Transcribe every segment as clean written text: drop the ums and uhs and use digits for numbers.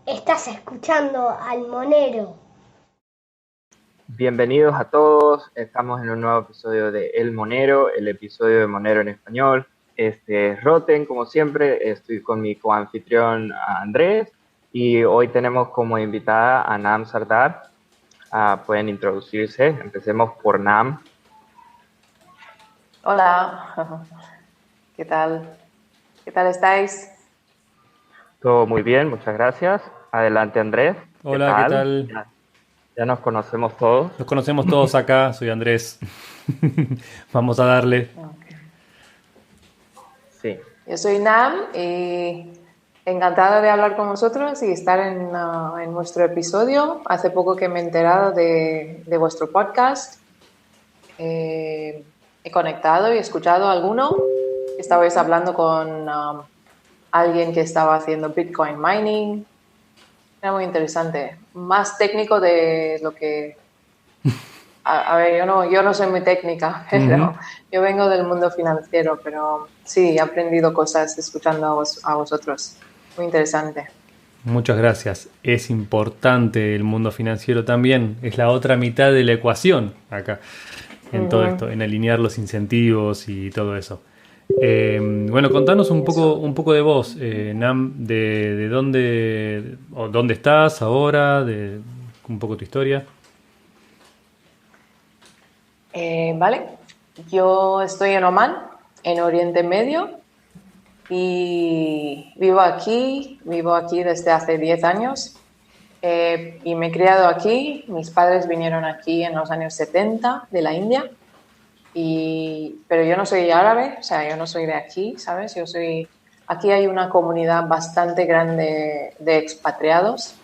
Estás escuchando al Monero. Bienvenidos a todos, estamos en un nuevo episodio de El Monero, el episodio de Monero en español. Este es Roten, como siempre, estoy con mi coanfitrión Andrés y hoy tenemos como invitada a Nam Sardar. Pueden introducirse, empecemos por Nam. Hola, ¿qué tal? ¿Qué tal estáis? Todo muy bien, muchas gracias. Adelante Andrés, ¿qué Hola, ¿qué tal? tal? Ya nos conocemos todos. Nos conocemos todos acá, soy Andrés. Vamos a darle. Okay. Sí. Yo soy Nam y encantada de hablar con vosotros y estar en vuestro episodio. Hace poco que me he enterado de vuestro podcast. He conectado y escuchado alguno. Estabais hablando con alguien que estaba haciendo Bitcoin mining. Era muy interesante. Más técnico de lo que... A ver, yo no soy muy técnica, pero yo vengo del mundo financiero, pero sí, he aprendido cosas escuchando a vosotros. Muy interesante. Muchas gracias. Es importante el mundo financiero también. Es la otra mitad de la ecuación acá, en todo esto, en alinear los incentivos y todo eso. Bueno, contanos un poco de vos, Nam, de dónde, o dónde estás ahora, de un poco tu historia. Vale, yo estoy en Omán, en Oriente Medio, y vivo aquí desde hace 10 años y me he criado aquí. Mis padres vinieron aquí en los años 70 de la India, pero yo no soy árabe, o sea, yo no soy de aquí, ¿sabes? Aquí hay una comunidad bastante grande de expatriados,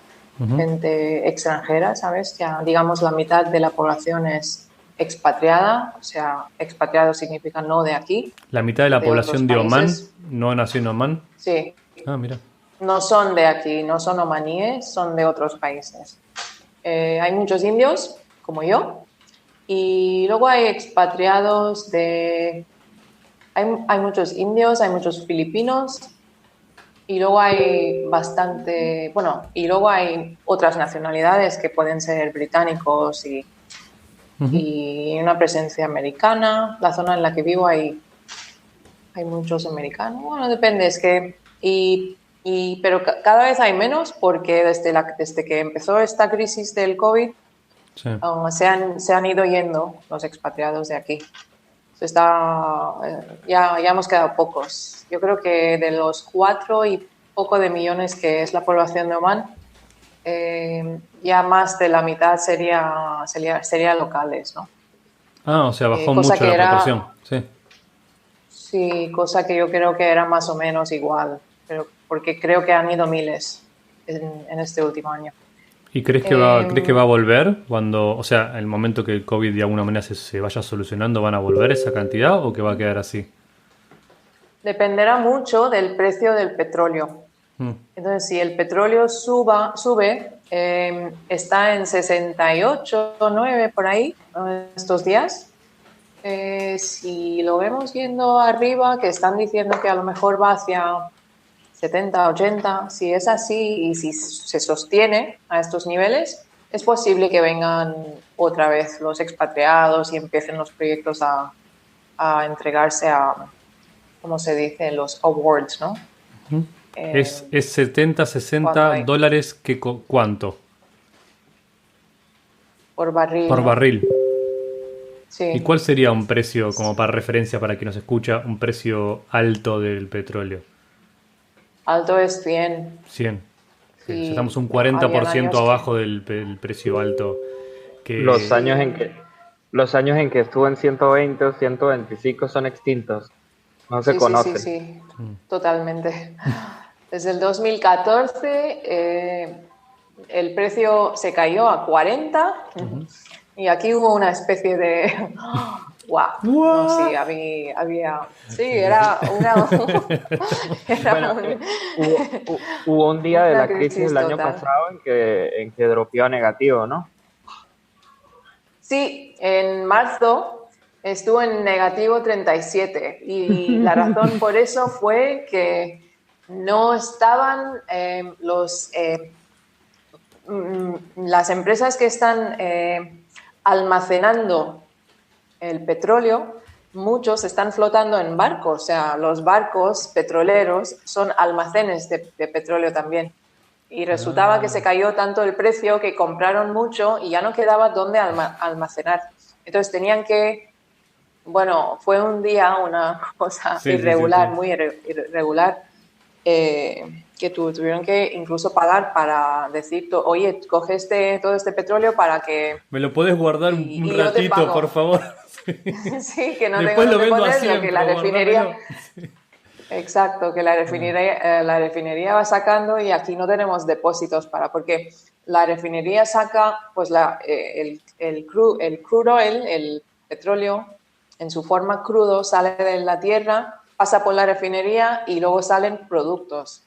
gente extranjera, ¿sabes? Ya, digamos, la mitad de la población es expatriada, o sea, expatriado significa no de aquí. La mitad de la población de Omán países. no nació en Omán. Sí. Ah, mira. No son de aquí, no son omaníes, son de otros países. Hay muchos indios, como yo, y luego hay expatriados Hay muchos indios, hay muchos filipinos, y luego hay y luego hay otras nacionalidades que pueden ser británicos y una presencia americana. La zona en la que vivo hay muchos americanos. Bueno, depende, es que... pero cada vez hay menos porque desde que empezó esta crisis del COVID Sí. se han ido yendo los expatriados de aquí. Ya hemos quedado pocos. Yo creo que de los 4 y poco de millones que es la población de Omán, ya más de la mitad sería locales, ¿no? Ah, o sea, bajó mucho la proporción. Sí. Sí, cosa que yo creo que era más o menos igual, pero porque creo que han ido miles en este último año. ¿Y crees que va a volver cuando, o sea, el momento que el COVID de alguna manera se vaya solucionando, van a volver esa cantidad o que va a quedar así? Dependerá mucho del precio del petróleo. Entonces, si el petróleo sube, está en 68, 9 por ahí estos días. Si lo vemos yendo arriba, que están diciendo que a lo mejor va hacia 70, 80, si es así y si se sostiene a estos niveles, es posible que vengan otra vez los expatriados y empiecen los proyectos a entregarse a, ¿cómo se dice? Los awards, ¿no? Es 70, 60 dólares, ¿cuánto? Por barril. Por barril. Sí. ¿Y cuál sería un precio, como para referencia para quien nos escucha, un precio alto del petróleo? Alto es 100. 100. Sí. Estamos un 40% abajo del precio alto. Los años en que estuvo en 120 o 125 son extintos. No se conocen. Sí. Totalmente. Desde el 2014 el precio se cayó a 40 y aquí hubo una especie de... ¡Wow! No, sí, había... Sí, era una... Hubo un día de la crisis el año pasado en que dropeó a negativo, ¿no? Sí, en marzo estuvo en negativo 37 y la razón por eso fue que no estaban los las empresas que están almacenando el petróleo, muchos están flotando en barcos. O sea, los barcos petroleros son almacenes de petróleo también. Y resultaba que se cayó tanto el precio que compraron mucho y ya no quedaba dónde almacenar. Entonces tenían que... Bueno, fue un día una cosa irregular, muy irregular, que tuvieron que incluso pagar para decir, oye, coge todo este petróleo para que... ¿Me lo puedes guardar un ratito, por favor? Sí, que no Después tengo lo vendo ponerlo, así, que la refinería... Exacto, que la refinería va sacando y aquí no tenemos depósitos porque la refinería saca pues el crude oil, el petróleo, en su forma crudo, sale de la tierra, pasa por la refinería y luego salen productos.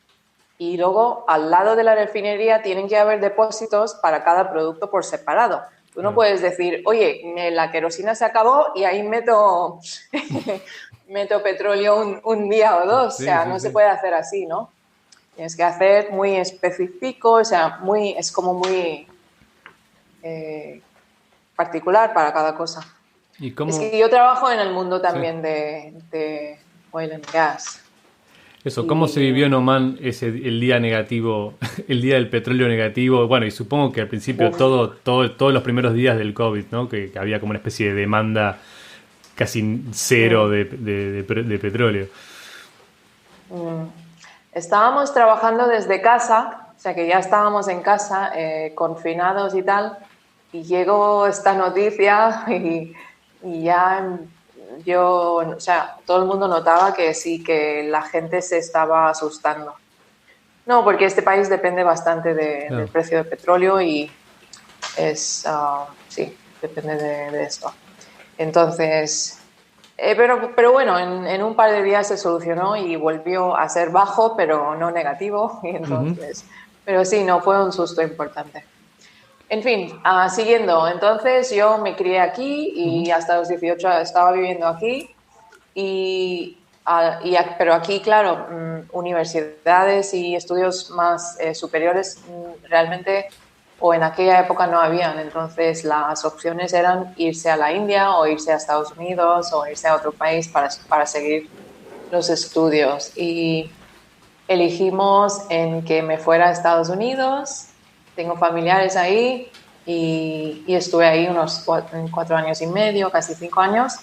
Y luego al lado de la refinería tienen que haber depósitos para cada producto por separado. Tú no puedes decir, oye, la querosina se acabó y ahí meto petróleo un día o dos. O sea, no se puede hacer así, ¿no? Tienes que hacer muy específico, o sea, es como muy particular para cada cosa. ¿Y cómo? Es que yo trabajo en el mundo también de oil and gas. Eso, ¿cómo se vivió en Oman el día negativo, el día del petróleo negativo? Bueno, y supongo que al principio todos los primeros días del COVID, ¿no? Que había como una especie de demanda casi cero de petróleo. Estábamos trabajando desde casa, o sea que ya estábamos en casa, confinados y tal, y llegó esta noticia y ya o sea, todo el mundo notaba que sí, que la gente se estaba asustando. No, porque este país depende bastante del precio del petróleo y sí, depende de esto. Entonces, pero bueno, en un par de días se solucionó y volvió a ser bajo, pero no negativo. Y entonces, pero sí, no fue un susto importante. En fin, siguiendo, entonces yo me crié aquí y hasta los 18 estaba viviendo aquí, pero aquí, claro, universidades y estudios más superiores realmente, o en aquella época no habían, entonces las opciones eran irse a la India o irse a Estados Unidos o irse a otro país para seguir los estudios. Y elegimos en que me fuera a Estados Unidos. Tengo familiares ahí y estuve ahí unos 4 años y medio, casi 5 años,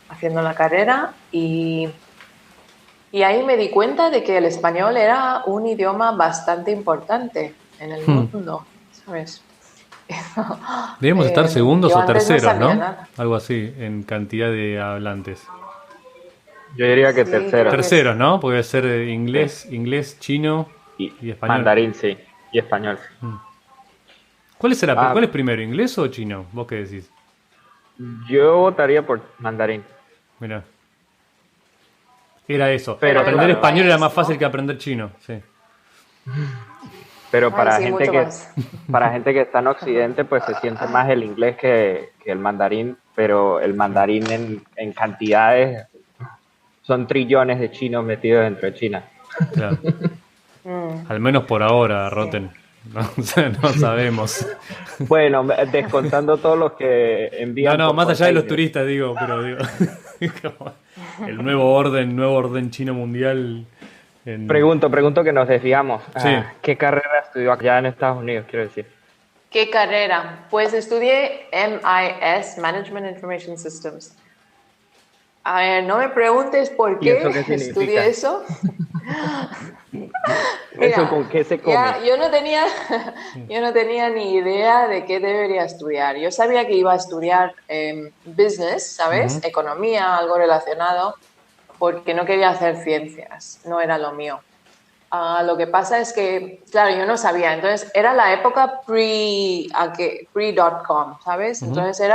haciendo la carrera y ahí me di cuenta de que el español era un idioma bastante importante en el mundo, ¿sabes? Debemos estar segundos o terceros, ¿no? Nada. Algo así, en cantidad de hablantes. Yo diría que terceros. Terceros, ¿no? Porque debe ser inglés, chino y español. Mandarín, sí, y español. ¿Cuál es primero, inglés o chino? ¿Vos qué decís? Yo votaría por mandarín. Mirá. Era eso. Pero aprender claro, español era más fácil que aprender chino, sí. Pero para sí, gente que está en Occidente, pues se siente más el inglés que el mandarín, pero el mandarín en cantidades son trillones de chinos metidos dentro de China. Claro. Al menos por ahora, Roten. No, o sea, no sabemos. Bueno, descontando todos los que envían. No, más allá de los turistas, digo, pero digo. El nuevo orden chino mundial. Pregunto que nos desviamos. Sí. ¿Qué carrera estudió allá en Estados Unidos, quiero decir? ¿Qué carrera? Pues estudié MIS, Management Information Systems. A ver, no me preguntes por qué estudié eso. Mira, ¿Eso con qué se come? Yo no tenía ni idea de qué debería estudiar. Yo sabía que iba a estudiar business, ¿sabes? Economía, algo relacionado, porque no quería hacer ciencias, no era lo mío. Lo que pasa es que, claro, yo no sabía. Entonces, era la época pre.com, ¿sabes? Entonces,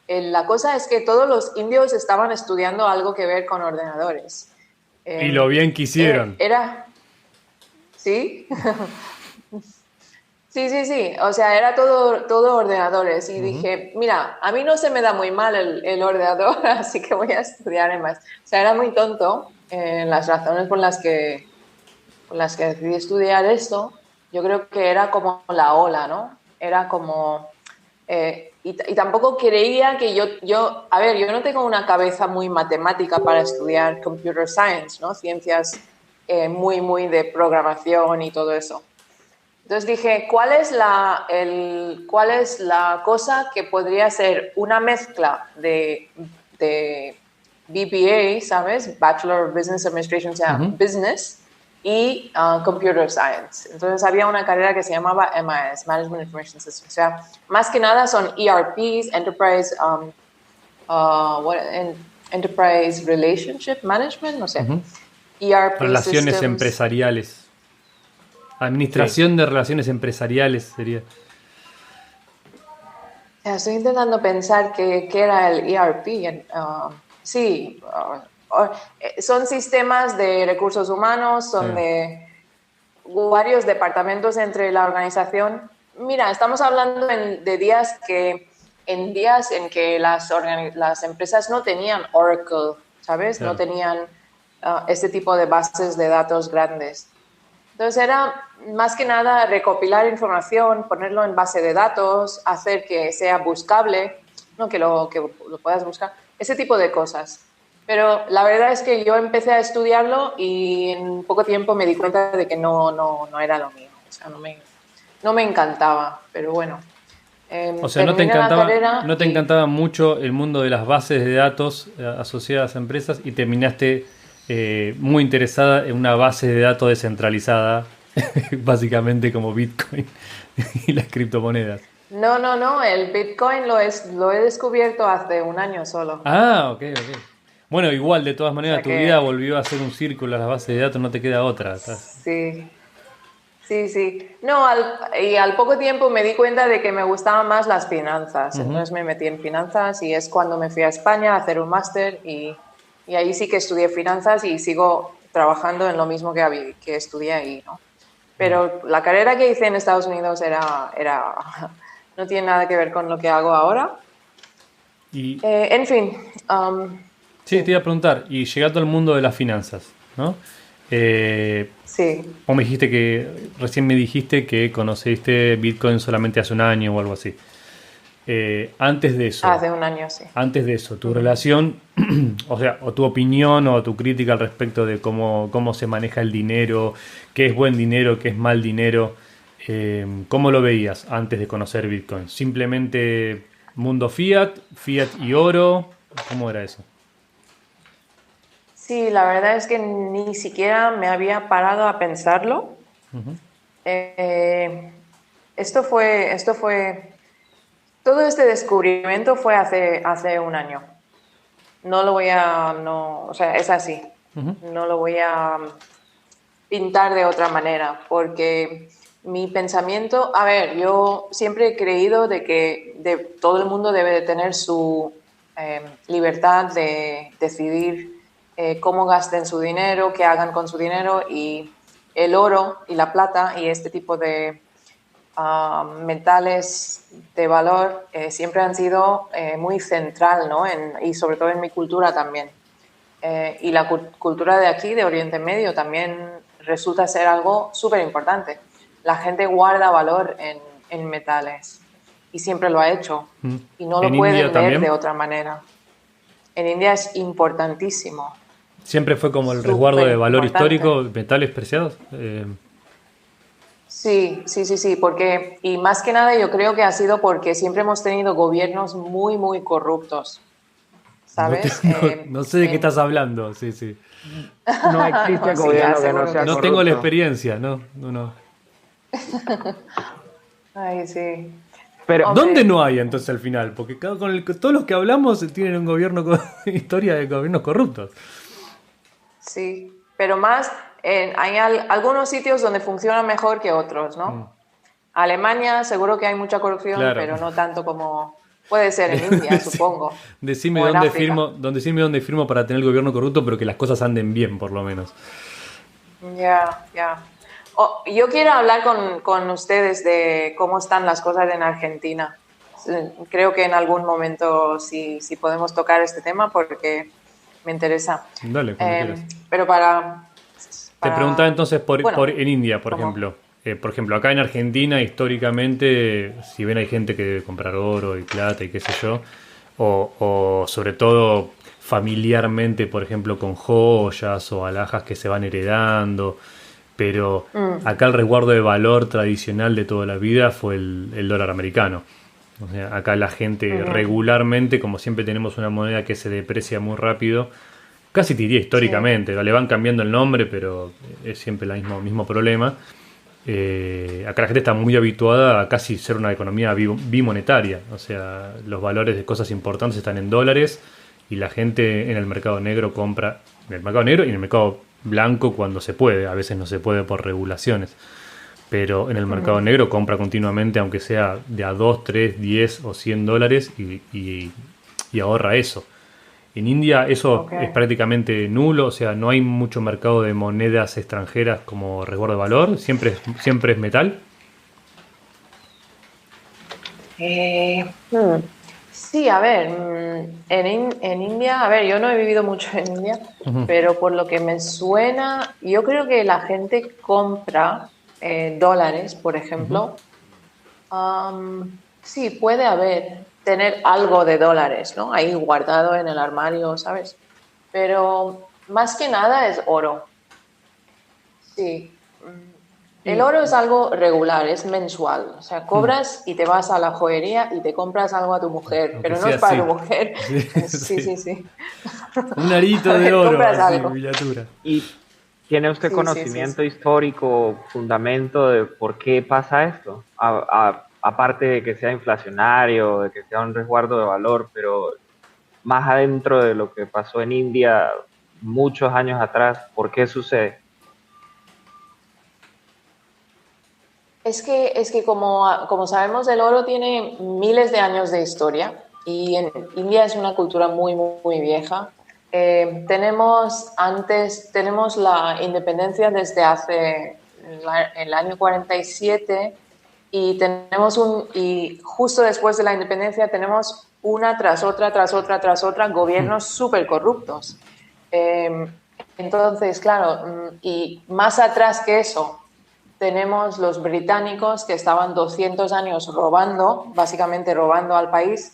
la cosa es que todos los indios estaban estudiando algo que ver con ordenadores. Y lo bien que hicieron. ¿Sí? Sí. O sea, era todo ordenadores. Y dije, mira, a mí no se me da muy mal el ordenador, así que voy a estudiar más. O sea, era muy tonto las razones por las que decidí estudiar esto. yo creo que era como la ola, ¿no? Era como... y tampoco creía que a ver, yo no tengo una cabeza muy matemática para estudiar computer science, ¿no? Ciencias muy de programación y todo eso. Entonces dije, ¿cuál es la cosa que podría ser una mezcla de BBA, ¿sabes? Bachelor of Business Administration, o sea, Business, y Computer Science. Entonces había una carrera que se llamaba MIS, Management Information Systems. O sea, más que nada son ERPs, Enterprise Relationship Management, no sé. ERP Relaciones systems. empresariales. Administración de relaciones empresariales sería. Estoy intentando pensar qué era el ERP. Sí, son sistemas de recursos humanos, son de varios departamentos entre la organización. Mira, estamos hablando de días en que las empresas no tenían Oracle, ¿sabes? Claro. No tenían este tipo de bases de datos grandes. Entonces era más que nada recopilar información, ponerlo en base de datos, hacer que sea buscable, ¿no? que lo puedas buscar, ese tipo de cosas. Pero la verdad es que yo empecé a estudiarlo y en poco tiempo me di cuenta de que no era lo mío. O sea, no me encantaba, pero bueno. O sea, no te encantaba mucho el mundo de las bases de datos asociadas a empresas y terminaste muy interesada en una base de datos descentralizada, básicamente como Bitcoin y las criptomonedas. No, el Bitcoin lo he descubierto hace un año solo. Ah, ok. Bueno, igual, de todas maneras, tu vida volvió a ser un círculo a las bases de datos, no te queda otra. Sí. No, al poco tiempo me di cuenta de que me gustaban más las finanzas. Entonces me metí en finanzas y es cuando me fui a España a hacer un máster y ahí sí que estudié finanzas y sigo trabajando en lo mismo que estudié ahí, ¿no? Pero la carrera que hice en Estados Unidos no tiene nada que ver con lo que hago ahora. En fin. Sí, te iba a preguntar, y llegando al mundo de las finanzas, ¿no? Sí. Vos recién me dijiste que conociste Bitcoin solamente hace un año o algo así. Antes de eso. Hace un año, sí. Antes de eso, tu relación, o sea, o tu opinión o tu crítica al respecto de cómo se maneja el dinero, qué es buen dinero, qué es mal dinero, ¿cómo lo veías antes de conocer Bitcoin? ¿Simplemente mundo fiat y oro? ¿Cómo era eso? Sí, la verdad es que ni siquiera me había parado a pensarlo. Todo este descubrimiento fue hace un año. O sea, es así. No lo voy a pintar de otra manera, porque mi pensamiento, a ver, yo siempre he creído de que todo el mundo debe de tener su libertad de decidir cómo gasten su dinero, qué hagan con su dinero, y el oro y la plata y este tipo de metales de valor siempre han sido muy central, ¿no? Y sobre todo en mi cultura también. Y la cultura de aquí, de Oriente Medio, también resulta ser algo súper importante. La gente guarda valor en metales y siempre lo ha hecho y no lo pueden ver de otra manera. En India es importantísimo. ¿Siempre fue como el resguardo de valor histórico, metales preciados? Sí, porque, y más que nada yo creo que ha sido porque siempre hemos tenido gobiernos muy corruptos, ¿sabes? No sé de qué estás hablando, sí. No existe gobierno que no sea corrupto. No tengo la experiencia, no. Ay, sí. Pero ¿dónde no hay entonces al final? Porque todos los que hablamos tienen un gobierno con historia de gobiernos corruptos. Sí, pero más hay algunos sitios donde funciona mejor que otros, ¿no? Alemania seguro que hay mucha corrupción, claro, pero no tanto como puede ser en India, supongo. Decime dónde firmo para tener el gobierno corrupto, pero que las cosas anden bien, por lo menos. Ya. Yo quiero hablar con ustedes de cómo están las cosas en Argentina. Creo que en algún momento sí podemos tocar este tema porque me interesa. Dale, cuando quieras. Pero para... Te preguntaba entonces en India, por ejemplo. por ejemplo, acá en Argentina, históricamente, si bien hay gente que debe comprar oro y plata y qué sé yo, o sobre todo familiarmente, por ejemplo, con joyas o alhajas que se van heredando, pero acá el resguardo de valor tradicional de toda la vida fue el dólar americano. O sea, acá la gente regularmente, como siempre tenemos una moneda que se deprecia muy rápido, casi te diría históricamente, le van cambiando el nombre, pero es siempre el mismo problema. Acá la gente está muy habituada a casi ser una economía bimonetaria, o sea, los valores de cosas importantes están en dólares y la gente en el mercado negro compra, en el mercado negro y en el mercado blanco cuando se puede, a veces no se puede por regulaciones, pero en el mercado negro compra continuamente, aunque sea de a 2, 3, 10 o 100 dólares y ahorra eso. En India eso es prácticamente nulo, o sea, no hay mucho mercado de monedas extranjeras como resguardo de valor, siempre es metal. Sí, a ver, en India, a ver, yo no he vivido mucho en India, pero por lo que me suena, yo creo que la gente compra dólares, por ejemplo. Sí, puede tener algo de dólares, ¿no? Ahí guardado en el armario, ¿sabes? Pero más que nada es oro. Sí. El oro es algo regular, es mensual. O sea, cobras y te vas a la joyería y te compras algo a tu mujer, Aunque pero no es para así. tu mujer. Sí. Sí. Un arito de oro, Compras así, algo. miniatura. ¿Y tiene usted conocimiento histórico, fundamento de por qué pasa esto? Aparte de que sea inflacionario, de que sea un resguardo de valor, pero más adentro de lo que pasó en India muchos años atrás, ¿por qué sucede? Es que como sabemos, el oro tiene miles de años de historia y en India es una cultura muy, muy, muy vieja. Tenemos la independencia desde hace el año 47 y justo después de la independencia tenemos una tras otra gobiernos súper corruptos. Entonces, claro, y más atrás que eso, tenemos los británicos que estaban 200 años básicamente robando al país.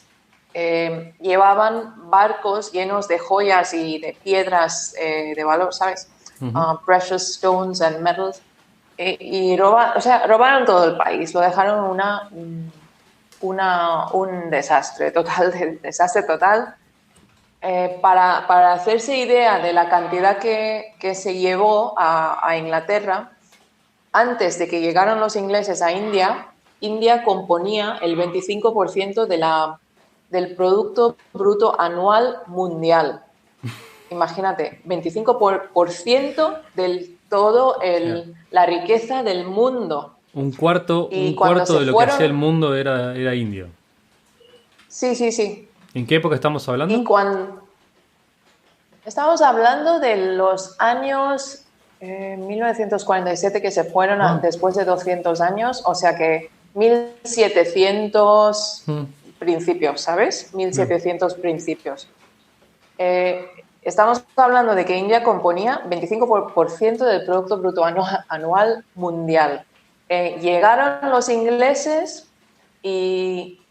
Llevaban barcos llenos de joyas y de piedras de valor, ¿sabes? Precious stones and metals. Robaron todo el país, lo dejaron un desastre total. Para hacerse idea de la cantidad que se llevó a Inglaterra, antes de que llegaran los ingleses a India, India componía el 25% del Producto Bruto Anual Mundial. Imagínate, 25% del todo la riqueza del mundo. Un cuarto de lo que hacía el mundo era indio. Sí. ¿En qué época estamos hablando? Y estamos hablando de los años 1947 que se fueron después de 200 años, o sea que 1700 principios, ¿sabes? 1700 principios. Estamos hablando de que India componía 25% del Producto Bruto Anual Mundial. Llegaron los ingleses y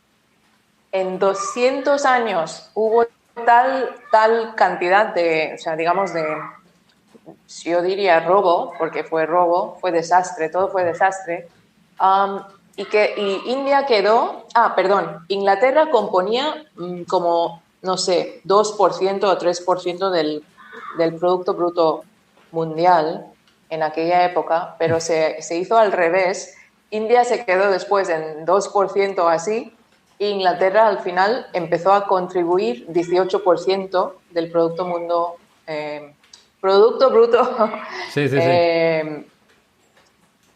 en 200 años hubo tal cantidad de, o sea, digamos yo diría robo, porque fue robo, fue desastre, todo fue desastre, y India Inglaterra componía como, no sé, 2% o 3% del Producto Bruto Mundial en aquella época, pero se hizo al revés. India se quedó después en 2% así, e Inglaterra al final empezó a contribuir 18% del Producto Bruto Sí.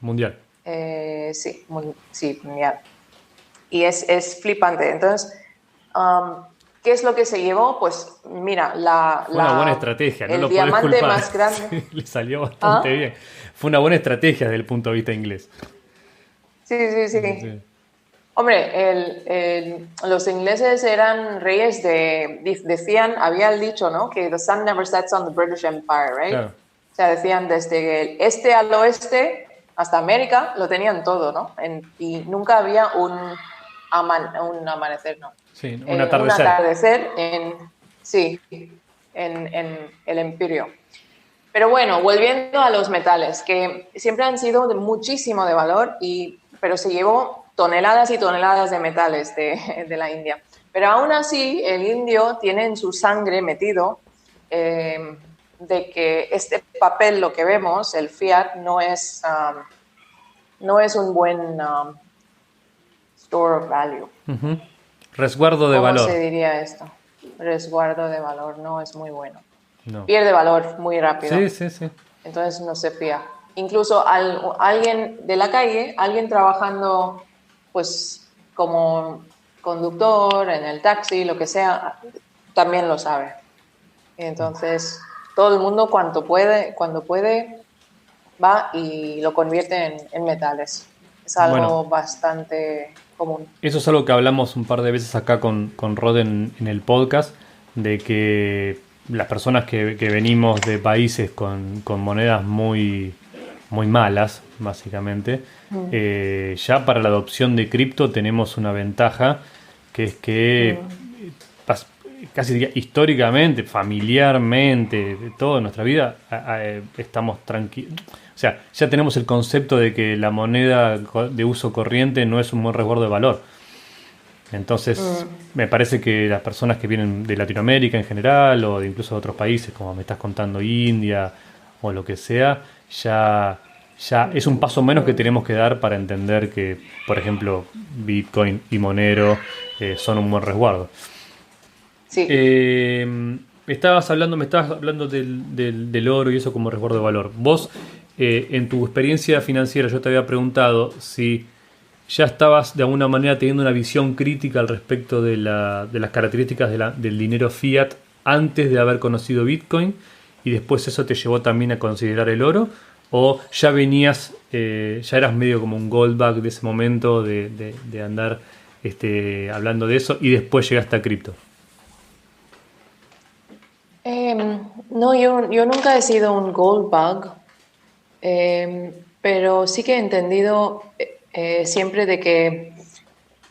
Mundial. Sí, mundial. Y es flipante. Entonces, ¿qué es lo que se llevó? Pues mira, fue una buena estrategia, no el lo podés diamante culpar. más grande. Sí, le salió bastante bien. Fue una buena estrategia desde el punto de vista inglés. Sí. Hombre, los ingleses eran reyes había el dicho, ¿no? Que the sun never sets on the British Empire, right? Claro. O sea, decían desde el este al oeste, hasta América lo tenían todo, ¿no? Y nunca había un amanecer, no. Sí, un atardecer. Un atardecer en el Imperio. Pero bueno, volviendo a los metales, que siempre han sido de muchísimo de valor, pero se llevó toneladas y toneladas de metales de la India. Pero aún así, el indio tiene en su sangre metido de que este papel, lo que vemos, el fiat, no es un buen store of value. Uh-huh. Resguardo de valor. ¿Cómo se diría esto? Resguardo de valor, no es muy bueno. No. Pierde valor muy rápido. Sí. Entonces no se fía. Incluso alguien de la calle, alguien trabajando pues como conductor, en el taxi, lo que sea, también lo sabe. Entonces todo el mundo cuando puede, va y lo convierte en metales. Es algo bastante común. Eso es algo que hablamos un par de veces acá con Rod en el podcast, de que las personas que venimos de países con monedas muy, muy malas, básicamente, ya para la adopción de cripto tenemos una ventaja, que es que casi diría, históricamente, familiarmente, de toda nuestra vida, estamos tranquilos. O sea, ya tenemos el concepto de que la moneda de uso corriente no es un buen resguardo de valor. Entonces, me parece que las personas que vienen de Latinoamérica en general, o de incluso de otros países, como me estás contando, India, o lo que sea, ya es un paso menos que tenemos que dar para entender que, por ejemplo, Bitcoin y Monero son un buen resguardo. Sí. Me estabas hablando del oro y eso como resguardo de valor. Vos, en tu experiencia financiera, yo te había preguntado si ya estabas de alguna manera teniendo una visión crítica al respecto de las características del dinero fiat antes de haber conocido Bitcoin, y después eso te llevó también a considerar el oro, o ya venías, ya eras medio como un goldbug de ese momento de andar hablando de eso, y después llegaste a cripto. No, yo nunca he sido un gold bug, pero sí que he entendido siempre de que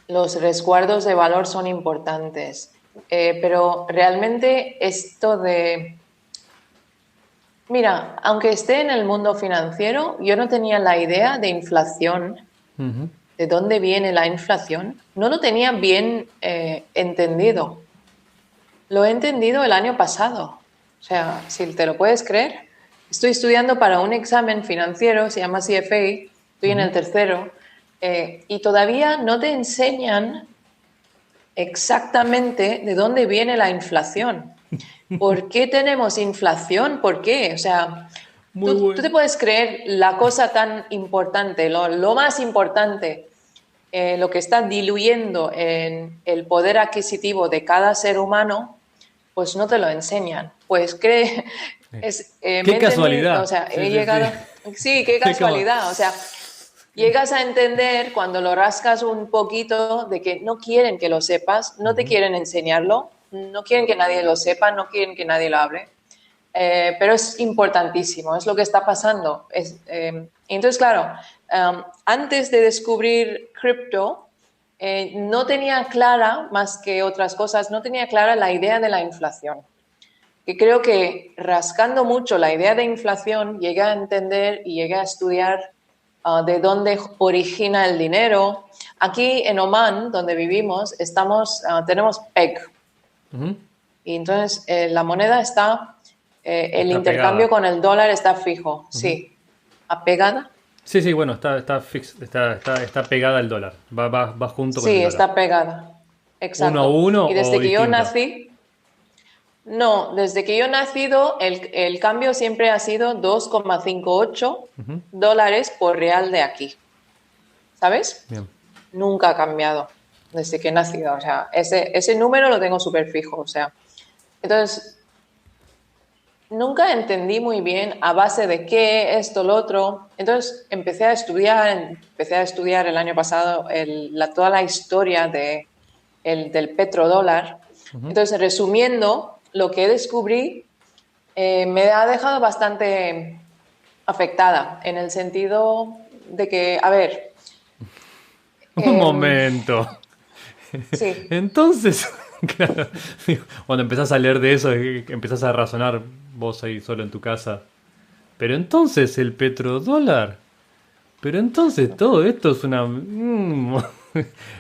los resguardos de valor son importantes. Pero realmente esto de... Mira, aunque esté en el mundo financiero, yo no tenía la idea de inflación, de dónde viene la inflación. No lo tenía bien entendido. Lo he entendido el año pasado. O sea, si te lo puedes creer. Estoy estudiando para un examen financiero, se llama CFA, estoy en el tercero, y todavía no te enseñan exactamente de dónde viene la inflación. ¿Por qué tenemos inflación? ¿Por qué? O sea, tú te puedes creer la cosa tan importante, lo más importante, lo que está diluyendo en el poder adquisitivo de cada ser humano, pues no te lo enseñan. Pues qué casualidad. O sea, he llegado... Sí, qué casualidad. O sea, llegas a entender cuando lo rascas un poquito de que no quieren que lo sepas, no te quieren enseñarlo, no quieren que nadie lo sepa, no quieren que nadie lo hable. Pero es importantísimo, es lo que está pasando. Entonces, claro, antes de descubrir cripto, no tenía clara, más que otras cosas, no tenía clara la idea de la inflación. Que creo que rascando mucho la idea de inflación, llegué a entender y llegué a estudiar de dónde origina el dinero. Aquí en Oman, donde vivimos, tenemos PEG. Y entonces la moneda está intercambio con el dólar está fijo. Sí. ¿Apegada? Sí, bueno, está pegada al dólar. Va junto con el dólar. Sí, está pegada. Exacto. 1 a 1 y desde o que distinto. yo nací... No, desde que yo he nacido, el cambio siempre ha sido 2,58 dólares por real de aquí. ¿Sabes? Bien. Nunca ha cambiado desde que he nacido. O sea, ese número lo tengo súper fijo. O sea, entonces, nunca entendí muy bien a base de qué, esto, lo otro. Entonces, empecé a estudiar el año pasado toda la historia del petrodólar. Entonces, resumiendo, lo que descubrí me ha dejado bastante afectada en el sentido de que, a ver... Un momento. Sí. Entonces, claro, cuando empezás a leer de eso, empezás a razonar vos ahí solo en tu casa. Pero entonces el petrodólar. Pero entonces todo esto es una...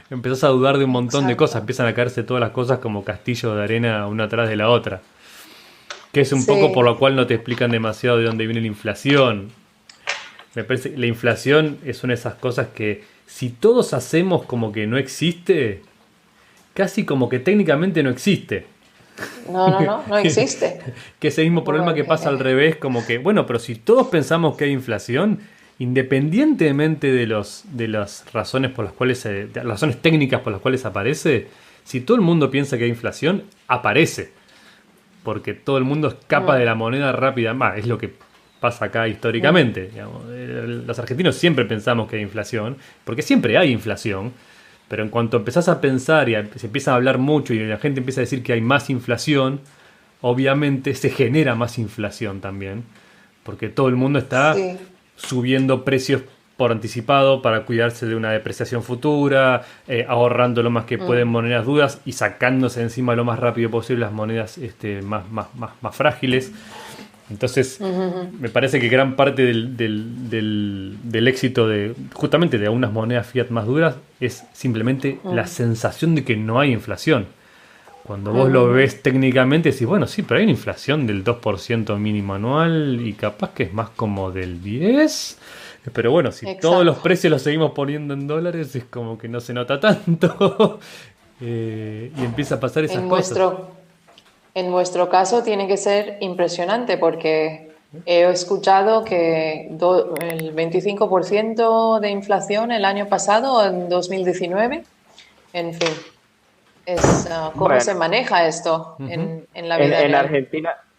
Empezás a dudar de un montón de cosas. Empiezan a caerse todas las cosas como castillo de arena una atrás de la otra. Que es un poco por lo cual no te explican demasiado de dónde viene la inflación. Me parece que la inflación es una de esas cosas que si todos hacemos como que no existe, casi como que técnicamente no existe. No existe. Que ese mismo problema que pasa al revés, como que, bueno, pero si todos pensamos que hay inflación, independientemente de las razones por las cuales de las razones técnicas por las cuales aparece, si todo el mundo piensa que hay inflación, aparece. Porque todo el mundo escapa de la moneda rápida. Es lo que pasa acá históricamente. Digamos. Los argentinos siempre pensamos que hay inflación, porque siempre hay inflación. Pero en cuanto empezás a pensar y se empieza a hablar mucho y la gente empieza a decir que hay más inflación, obviamente se genera más inflación también. Porque todo el mundo está subiendo precios por anticipado para cuidarse de una depreciación futura, ahorrando lo más que pueden monedas duras y sacándose encima lo más rápido posible las monedas más frágiles. Entonces, me parece que gran parte del éxito justamente de algunas monedas fiat más duras es simplemente la sensación de que no hay inflación. Cuando vos lo ves técnicamente, decís, bueno, sí, pero hay una inflación del 2% mínimo anual y capaz que es más como del 10%. Pero bueno, si todos los precios los seguimos poniendo en dólares, es como que no se nota tanto. Y empieza a pasar esas cosas. En vuestro caso tiene que ser impresionante porque he escuchado que el 25% de inflación el año pasado, en 2019. En fin, ¿cómo se maneja esto en la vida real?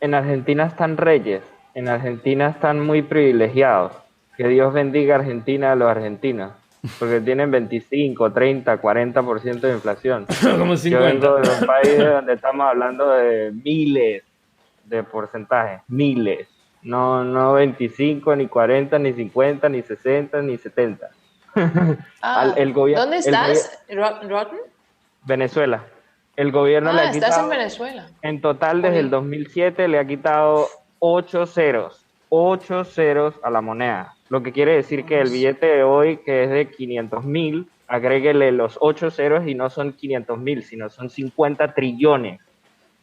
En Argentina están reyes, en Argentina están muy privilegiados. Que Dios bendiga a Argentina a los argentinos, porque tienen 25, 30, 40% de inflación. Como 50. Yo vengo de un país donde estamos hablando de miles de porcentajes, miles. No 25, ni 40, ni 50, ni 60, ni 70. ¿Dónde estás, Rotten? Venezuela. El gobierno le ha quitado... Estás en Venezuela. En total, desde el 2007 le ha quitado 8 ceros a la moneda. Lo que quiere decir que el billete de hoy, que es de 500.000, agréguele los 8 ceros y no son 500.000, sino son 50 trillones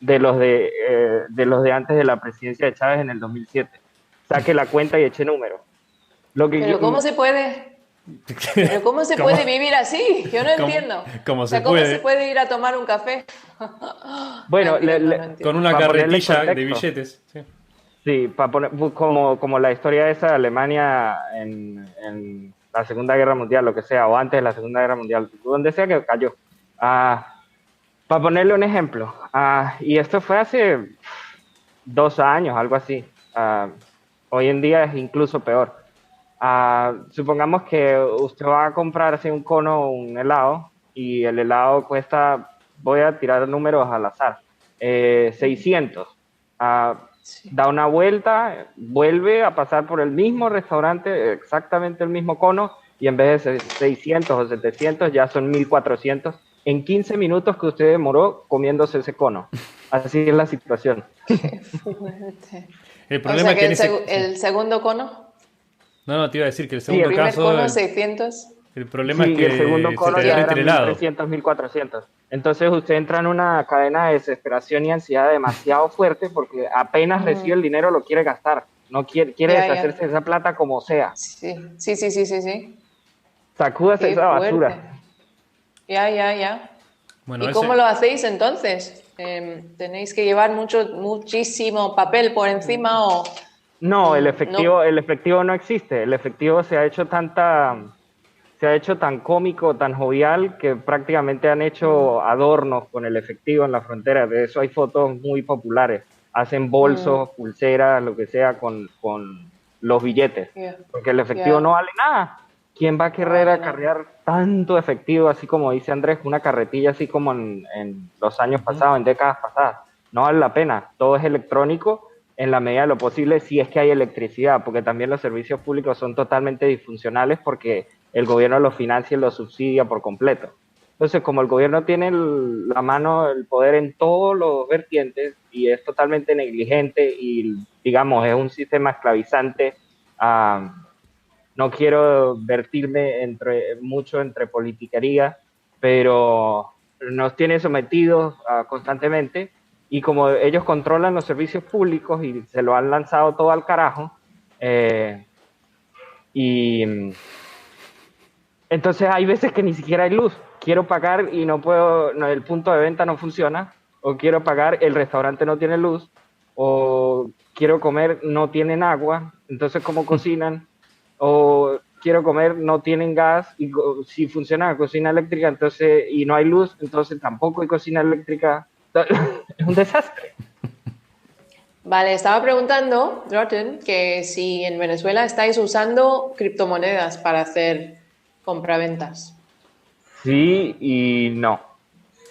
de los de antes de la presidencia de Chávez en el 2007. Saque la cuenta y eche número. Pero ¿cómo se puede? ¿Pero cómo se puede vivir así? Yo no entiendo. ¿Cómo se puede ir a tomar un café? Bueno, no entiendo. Con una carretilla de billetes. Sí. Sí, para poner, como la historia esa de Alemania en la Segunda Guerra Mundial, lo que sea, o antes de la Segunda Guerra Mundial, donde sea que cayó. Para ponerle un ejemplo, y esto fue hace 2 años, algo así. Hoy en día es incluso peor. Supongamos que usted va a comprarse un cono o un helado, y el helado cuesta, voy a tirar números al azar, 600. Da una vuelta, vuelve a pasar por el mismo restaurante, exactamente el mismo cono, y en vez de 600 o 700 ya son 1400 en 15 minutos que usted demoró comiéndose ese cono. Así es la situación. Qué fuerte. El problema es que el segundo cono. No, te iba a decir que el segundo el primer caso... cono 600. El problema es que el segundo cono se te ya derrite el helado. 1.300, 1.400. Entonces usted entra en una cadena de desesperación y ansiedad demasiado fuerte porque apenas recibe el dinero lo quiere gastar. No quiere deshacerse de esa plata como sea. Sí. Sacúdase esa basura. Ya. Bueno, ¿Y cómo lo hacéis entonces? ¿Tenéis que llevar muchísimo papel por encima o...? No, el efectivo no existe. El efectivo se ha hecho tan cómico, tan jovial, que prácticamente han hecho adornos con el efectivo en la frontera. De eso hay fotos muy populares. Hacen bolsos, pulseras, lo que sea, con los billetes. Porque el efectivo no vale nada. ¿Quién va a querer acarrear tanto efectivo, así como dice Andrés, una carretilla así como en los años pasados, en décadas pasadas? No vale la pena. Todo es electrónico en la medida de lo posible si es que hay electricidad, porque también los servicios públicos son totalmente disfuncionales porque el gobierno los financia y los subsidia por completo. Entonces, como el gobierno tiene la mano, el poder en todos los vertientes y es totalmente negligente y, digamos, es un sistema esclavizante, no quiero vertirme mucho entre politiquería, pero nos tiene sometidos constantemente y como ellos controlan los servicios públicos y se lo han lanzado todo al carajo, y entonces hay veces que ni siquiera hay luz. Quiero pagar y no puedo, no, el punto de venta no funciona, o quiero pagar, el restaurante no tiene luz, o quiero comer, no tienen agua, entonces ¿cómo cocinan? O quiero comer, no tienen gas, y si funciona la cocina eléctrica entonces y no hay luz, entonces tampoco hay cocina eléctrica. Es un desastre. Vale, estaba preguntando, Rotten, que si en Venezuela estáis usando criptomonedas para hacer compraventas. Sí y no.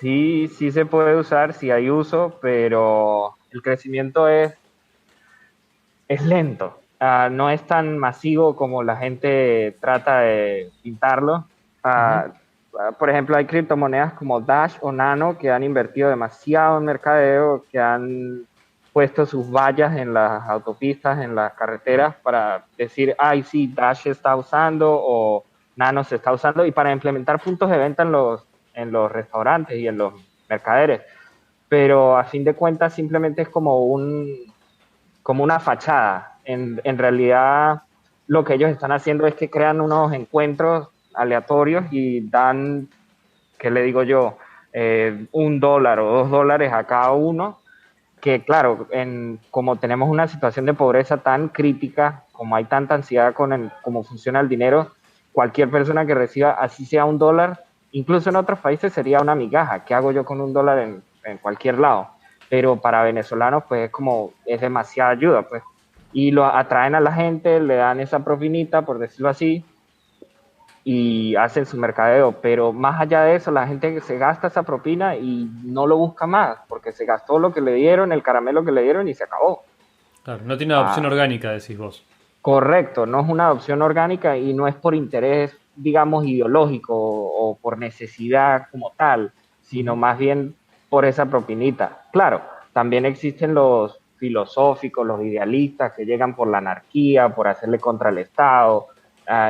Sí, sí se puede usar, sí hay uso, pero el crecimiento es lento. No es tan masivo como la gente trata de pintarlo. Por ejemplo, hay criptomonedas como Dash o Nano que han invertido demasiado en mercadeo, que han puesto sus vallas en las autopistas, en las carreteras, para decir, ay, sí, Dash se está usando o Nano se está usando, y para implementar puntos de venta en los restaurantes y en los mercaderes. Pero a fin de cuentas simplemente es como una fachada. En realidad lo que ellos están haciendo es que crean unos encuentros aleatorios y dan, ¿qué le digo yo? $1 o $2 a cada uno, que claro, como tenemos una situación de pobreza tan crítica, como hay tanta ansiedad con cómo funciona el dinero, cualquier persona que reciba, así sea $1, incluso en otros países sería una migaja. ¿Qué hago yo con $1 en cualquier lado? Pero para venezolanos pues es demasiada ayuda, pues. Y lo atraen a la gente, le dan esa propinita, por decirlo así, y hacen su mercadeo, pero más allá de eso, la gente se gasta esa propina y no lo busca más, porque se gastó lo que le dieron, el caramelo que le dieron y se acabó. Claro, no tiene adopción orgánica, decís vos. Correcto, no es una adopción orgánica y no es por interés, digamos, ideológico o por necesidad como tal, sino más bien por esa propinita. Claro, también existen los filosóficos, los idealistas que llegan por la anarquía, por hacerle contra el Estado,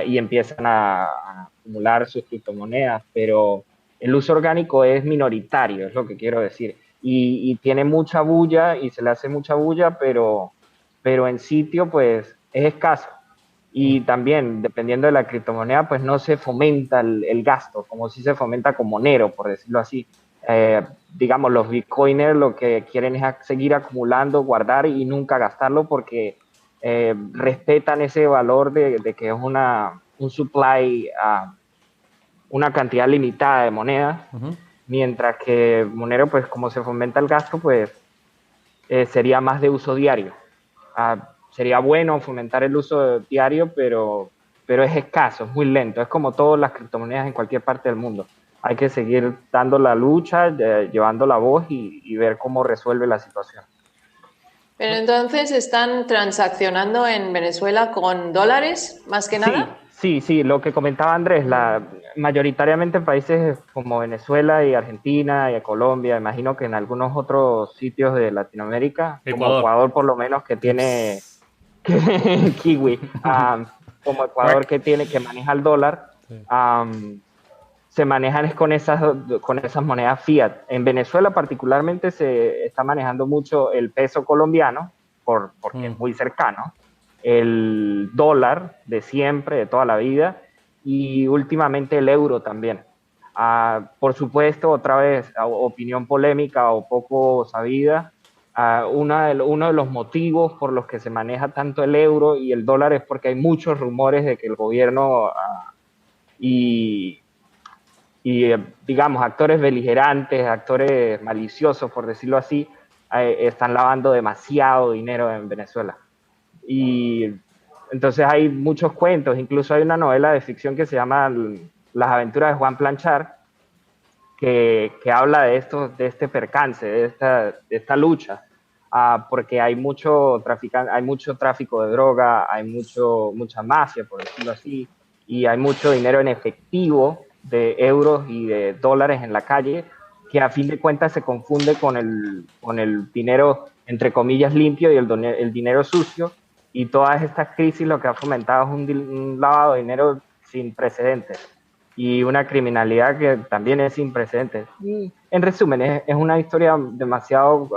y empiezan a acumular sus criptomonedas, pero el uso orgánico es minoritario, es lo que quiero decir, y tiene mucha bulla y se le hace mucha bulla, pero en sitio pues es escaso. Y también, dependiendo de la criptomoneda, pues no se fomenta el gasto, como si se fomenta con Monero, por decirlo así. Digamos, los bitcoiners lo que quieren es seguir acumulando, guardar y nunca gastarlo porque respetan ese valor de que es un supply, una cantidad limitada de monedas, mientras que Monero, pues como se fomenta el gasto, pues sería más de uso diario. Sería bueno fomentar el uso diario, pero es escaso, es muy lento. Es como todas las criptomonedas en cualquier parte del mundo. Hay que seguir dando la lucha, llevando la voz y ver cómo resuelve la situación. Pero entonces están transaccionando en Venezuela con dólares, más que nada. Sí, lo que comentaba Andrés, mayoritariamente en países como Venezuela y Argentina y Colombia, imagino que en algunos otros sitios de Latinoamérica, como Ecuador por lo menos, que tiene kiwi, como Ecuador que maneja el dólar, se manejan con esas monedas fiat. En Venezuela particularmente se está manejando mucho el peso colombiano, porque es muy cercano, el dólar de siempre, de toda la vida, y últimamente el euro también. Por supuesto, otra vez, opinión polémica o poco sabida, uno de los motivos por los que se maneja tanto el euro y el dólar es porque hay muchos rumores de que el gobierno y digamos, actores beligerantes, actores maliciosos, por decirlo así, están lavando demasiado dinero en Venezuela. Y entonces hay muchos cuentos, incluso hay una novela de ficción que se llama Las aventuras de Juan Planchard, que habla de este percance, de esta lucha. porque hay mucho hay mucho tráfico de droga, hay mucha mafia, por decirlo así, y hay mucho dinero en efectivo de euros y de dólares en la calle, que a fin de cuentas se confunde con el dinero, entre comillas, limpio y el dinero sucio, y todas estas crisis lo que ha fomentado es un lavado de dinero sin precedentes y una criminalidad que también es sin precedentes. Y en resumen, es una historia demasiado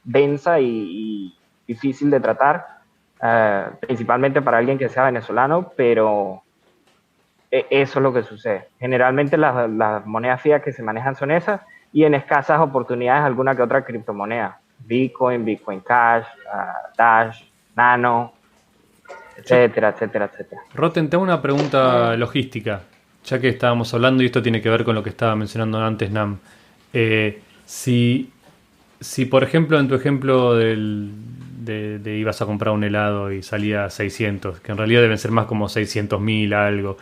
densa y difícil de tratar, principalmente para alguien que sea venezolano, pero eso es lo que sucede. Generalmente las monedas fiat que se manejan son esas, y en escasas oportunidades alguna que otra criptomoneda. Bitcoin, Bitcoin Cash, Dash, Nano, etcétera, etcétera, etcétera. Roten, tengo una pregunta logística, ya que estábamos hablando y esto tiene que ver con lo que estaba mencionando antes, Nam. Si por ejemplo, en tu ejemplo de ibas a comprar un helado y salía 600, que en realidad deben ser más como 600.000 algo.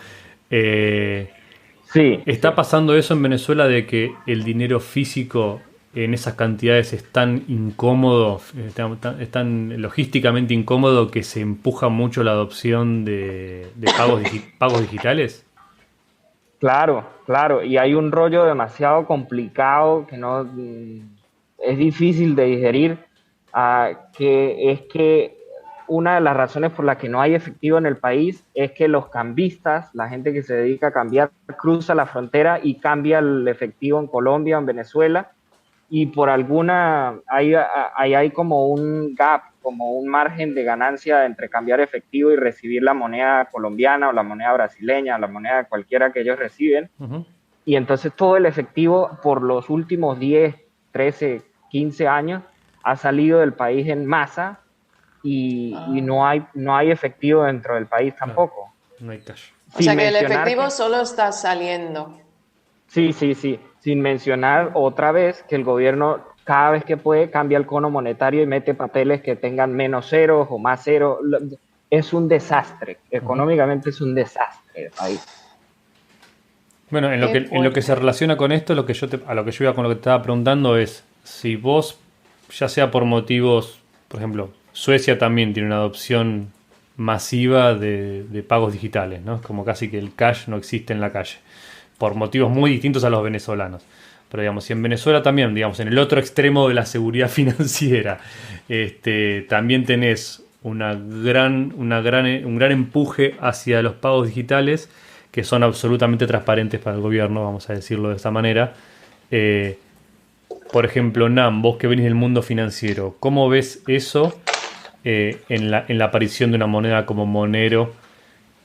Sí. ¿Está pasando eso en Venezuela de que el dinero físico en esas cantidades es tan incómodo, es tan logísticamente incómodo que se empuja mucho la adopción de pagos digitales? Claro, claro, y hay un rollo demasiado complicado que no es difícil de digerir, que es que una de las razones por las que no hay efectivo en el país es que los cambistas, la gente que se dedica a cambiar, cruza la frontera y cambia el efectivo en Colombia, en Venezuela, y por alguna, hay como un gap, como un margen de ganancia entre cambiar efectivo y recibir la moneda colombiana o la moneda brasileña o la moneda cualquiera que ellos reciben. Uh-huh. Y entonces todo el efectivo por los últimos 10, 13, 15 años ha salido del país en masa, y no hay efectivo dentro del país tampoco. No hay cash. O sea que el efectivo solo está saliendo. Sí. Sin mencionar otra vez que el gobierno cada vez que puede cambia el cono monetario y mete papeles que tengan menos ceros o más ceros. Es un desastre. Económicamente es un desastre el país. Bueno, en lo que se relaciona con esto, a lo que yo iba con lo que te estaba preguntando es si vos, ya sea por motivos, por ejemplo, Suecia también tiene una adopción masiva de pagos digitales, ¿no? Es como casi que el cash no existe en la calle, por motivos muy distintos a los venezolanos. Pero digamos, si en Venezuela también, digamos, en el otro extremo de la seguridad financiera, también tenés un gran empuje hacia los pagos digitales, que son absolutamente transparentes para el gobierno, vamos a decirlo de esta manera. Por ejemplo, Nam, vos que venís del mundo financiero, ¿cómo ves eso en la aparición de una moneda como Monero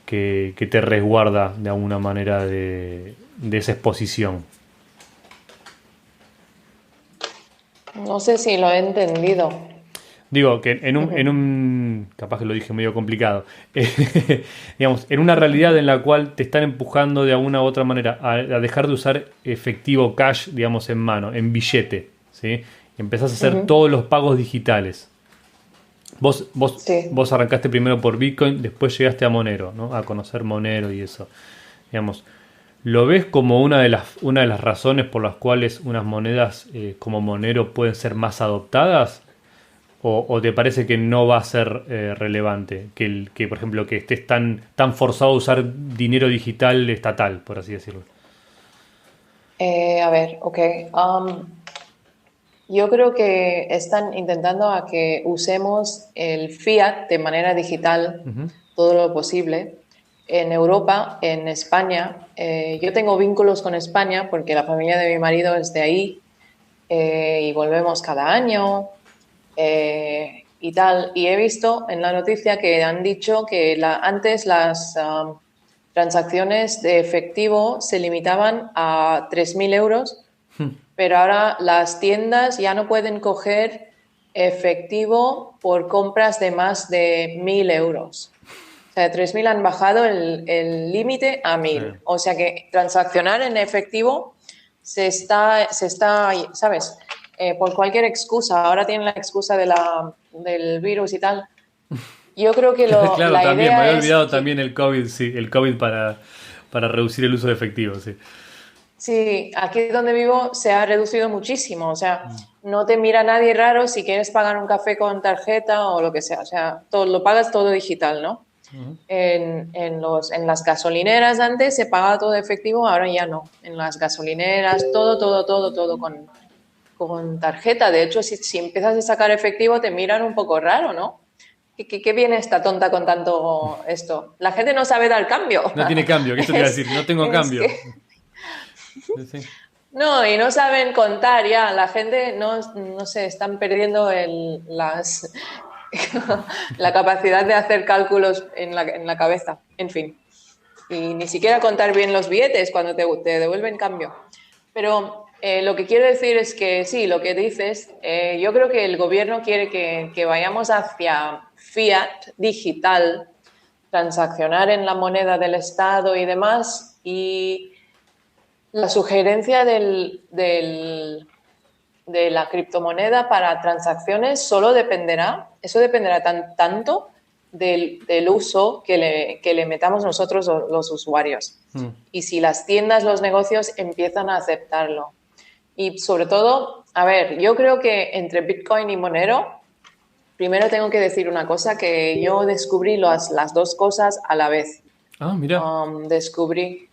que te resguarda de alguna manera de esa exposición? No sé si lo he entendido. Digo que en un capaz que lo dije medio complicado, digamos, en una realidad en la cual te están empujando de alguna u otra manera a dejar de usar efectivo cash, digamos, en mano, en billete, ¿sí? Empezás a hacer todos los pagos digitales. Vos arrancaste primero por Bitcoin, después llegaste a Monero, ¿no? A conocer Monero y eso. Digamos, ¿lo ves como una de las razones por las cuales unas monedas como Monero pueden ser más adoptadas? ¿O te parece que no va a ser relevante? Que, por ejemplo, que estés tan forzado a usar dinero digital estatal, por así decirlo. A ver, ok. Yo creo que están intentando a que usemos el fiat de manera digital todo lo posible. En Europa, en España, yo tengo vínculos con España porque la familia de mi marido es de ahí y volvemos cada año y tal. Y he visto en la noticia que han dicho que antes las transacciones de efectivo se limitaban a 3.000 euros, pero ahora las tiendas ya no pueden coger efectivo por compras de más de 1.000 euros. O sea, de 3.000 han bajado el límite a 1.000. O sea que transaccionar en efectivo se está ¿sabes? Por cualquier excusa. Ahora tienen la excusa del virus y tal. Yo creo que claro, la también, idea me había olvidado es también el COVID, sí, el COVID para reducir el uso de efectivo, sí. Sí, aquí donde vivo se ha reducido muchísimo, o sea, no te mira nadie raro si quieres pagar un café con tarjeta o lo que sea, o sea, todo, lo pagas todo digital, ¿no? En las gasolineras antes se pagaba todo efectivo, ahora ya no. En las gasolineras, todo con tarjeta. De hecho, si empiezas a sacar efectivo te miran un poco raro, ¿no? ¿Qué viene esta tonta con tanto esto? La gente no sabe dar cambio. No tiene cambio, ¿qué esto te iba a decir? No tengo cambio. Sí. No, y no saben contar ya. La gente no sé, están perdiendo la capacidad de hacer cálculos en la cabeza. En fin. Y ni siquiera contar bien los billetes cuando te devuelven cambio. Pero lo que quiero decir es que sí, lo que dices, yo creo que el gobierno quiere que vayamos hacia fiat digital, transaccionar en la moneda del Estado y demás, y la sugerencia de la criptomoneda para transacciones solo dependerá tanto del uso que le metamos nosotros los usuarios. Y si las tiendas, los negocios empiezan a aceptarlo. Y sobre todo, a ver, yo creo que entre Bitcoin y Monero, primero tengo que decir una cosa, que yo descubrí las dos cosas a la vez. Ah, mira. Descubrí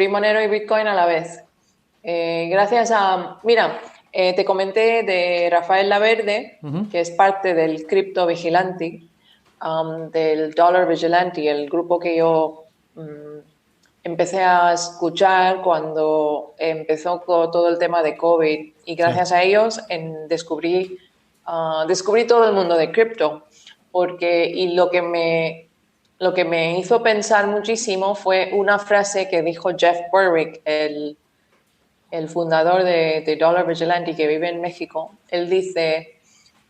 Monero y Bitcoin a la vez. Gracias a... Mira, te comenté de Rafael Laverde, que es parte del Crypto Vigilante, del Dollar Vigilante, el grupo que yo empecé a escuchar cuando empezó con todo el tema de COVID. Y gracias a ellos descubrí todo el mundo de cripto. Y lo que me hizo pensar muchísimo fue una frase que dijo Jeff Berwick, el fundador de Dollar Vigilante, que vive en México. Él dice,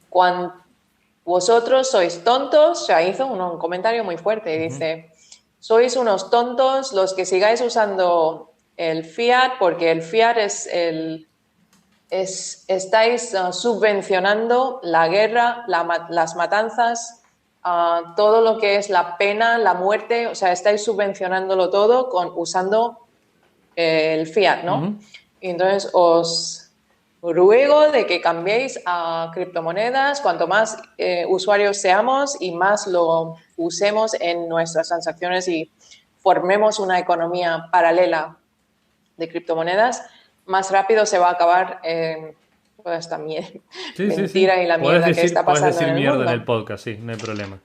cuando vosotros sois tontos, o sea, hizo un comentario muy fuerte, y dice, sois unos tontos los que sigáis usando el fiat, porque el fiat estáis subvencionando la guerra, las matanzas, todo lo que es la pena, la muerte, o sea, estáis subvencionándolo todo usando el fiat, ¿no? Y entonces os ruego de que cambiéis a criptomonedas, cuanto más usuarios seamos y más lo usemos en nuestras transacciones y formemos una economía paralela de criptomonedas, más rápido se va a acabar toda esta mentira y la mierda que está pasando puedes decir en el mierda mundo. en el podcast, sí, no hay problema.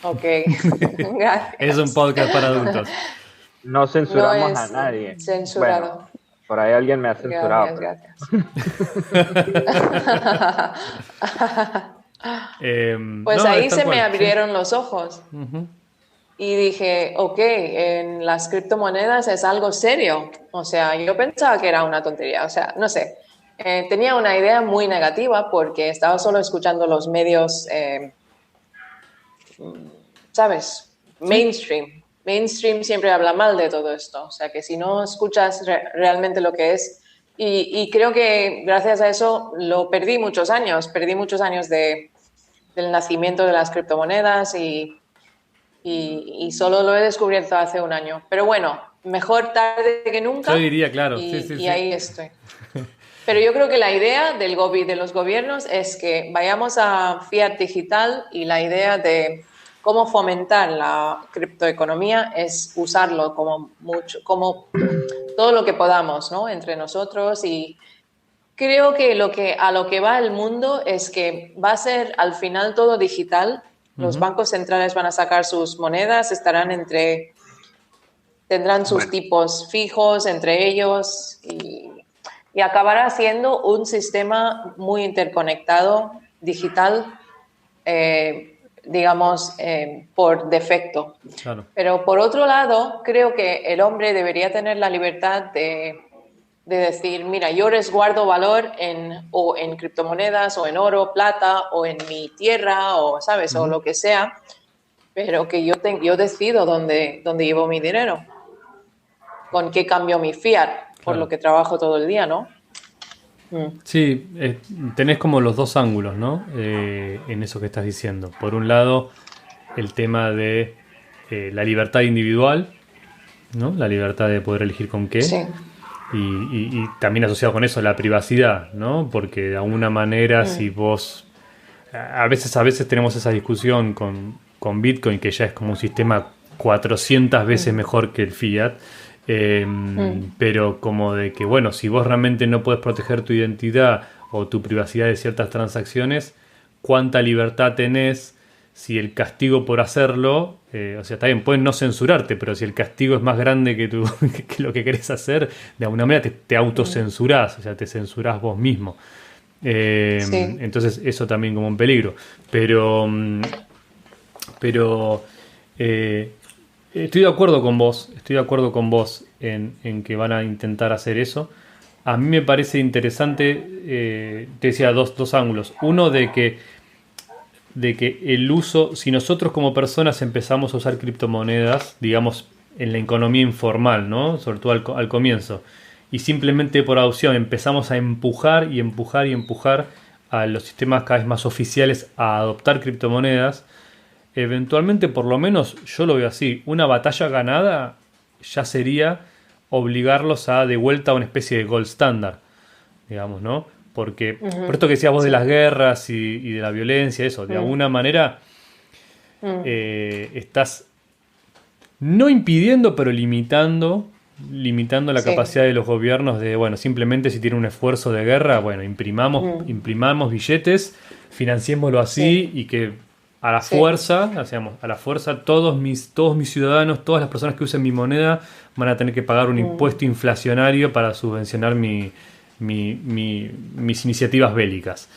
Ok, gracias. Es un podcast para adultos. No censuramos No a es nadie. censurado. Bueno, por ahí alguien me ha censurado. Gracias. Pues ahí se me abrieron los ojos. Y dije, ok, en las criptomonedas es algo serio. O sea, yo pensaba que era una tontería. O sea, no sé. Tenía una idea muy negativa porque estaba solo escuchando los medios, ¿sabes? Mainstream. Mainstream siempre habla mal de todo esto. O sea, que si no escuchas realmente lo que es... Y creo que gracias a eso lo perdí muchos años. Perdí muchos años del nacimiento de las criptomonedas y solo lo he descubierto hace un año. Pero bueno, mejor tarde que nunca. Yo diría, claro. Y ahí estoy. Pero yo creo que la idea de los gobiernos es que vayamos a fiat digital, y la idea de cómo fomentar la criptoeconomía es usarlo como todo lo que podamos, ¿no? Entre nosotros. Y creo que a lo que va el mundo es que va a ser al final todo digital. Los bancos centrales van a sacar sus monedas, tendrán sus tipos fijos entre ellos y acabará siendo un sistema muy interconectado, digital, digamos, por defecto. Claro. Pero por otro lado, creo que el hombre debería tener la libertad de decir, mira, yo resguardo valor o en criptomonedas o en oro, plata o en mi tierra o, ¿sabes? O lo que sea, pero que yo decido dónde llevo mi dinero, con qué cambio mi fiat, por lo que trabajo todo el día, ¿no? Sí, tenés como los dos ángulos, ¿no? En eso que estás diciendo. Por un lado, el tema de la libertad individual, ¿no? La libertad de poder elegir con qué. Sí. Y también asociado con eso la privacidad, ¿no? Porque de alguna manera si vos... A veces tenemos esa discusión con Bitcoin, que ya es como un sistema 400 veces mejor que el fiat, pero como de que, bueno, si vos realmente no puedes proteger tu identidad o tu privacidad de ciertas transacciones, ¿cuánta libertad tenés si el castigo por hacerlo, o sea, está bien, pueden no censurarte, pero si el castigo es más grande que, que lo que querés hacer, de alguna manera te autocensurás, o sea, te censurás vos mismo. Sí. Entonces eso también como un peligro. Pero estoy de acuerdo con vos en que van a intentar hacer eso. A mí me parece interesante, te decía dos ángulos. Uno de que el uso, si nosotros como personas empezamos a usar criptomonedas, digamos, en la economía informal, ¿no? Sobre todo al comienzo, y simplemente por adopción empezamos a empujar a los sistemas cada vez más oficiales a adoptar criptomonedas, eventualmente, por lo menos yo lo veo así, una batalla ganada ya sería obligarlos a de vuelta a una especie de gold standard, digamos, ¿no? Porque, por esto que decías vos de las guerras y de la violencia, eso, de alguna manera estás no impidiendo, pero limitando la capacidad de los gobiernos de, bueno, simplemente si tienen un esfuerzo de guerra, bueno, imprimamos billetes, financiémoslo así y que a la fuerza, todos mis ciudadanos, todas las personas que usen mi moneda van a tener que pagar un impuesto inflacionario para subvencionar mis iniciativas bélicas.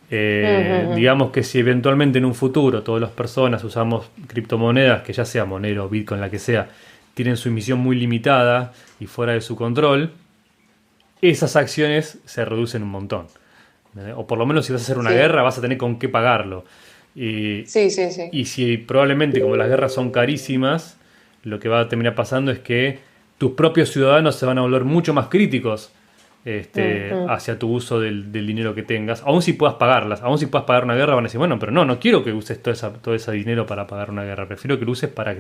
Digamos que si eventualmente en un futuro todas las personas usamos criptomonedas, que ya sea Monero, Bitcoin, la que sea, tienen su emisión muy limitada y fuera de su control, esas acciones se reducen un montón. O por lo menos si vas a hacer una guerra vas a tener con qué pagarlo. Y si probablemente como las guerras son carísimas, lo que va a terminar pasando es que tus propios ciudadanos se van a volver mucho más críticos hacia tu uso del dinero que tengas, aun si puedas pagarlas, aun si puedas pagar una guerra, van a decir, bueno, pero no quiero que uses todo ese dinero para pagar una guerra, prefiero que lo uses para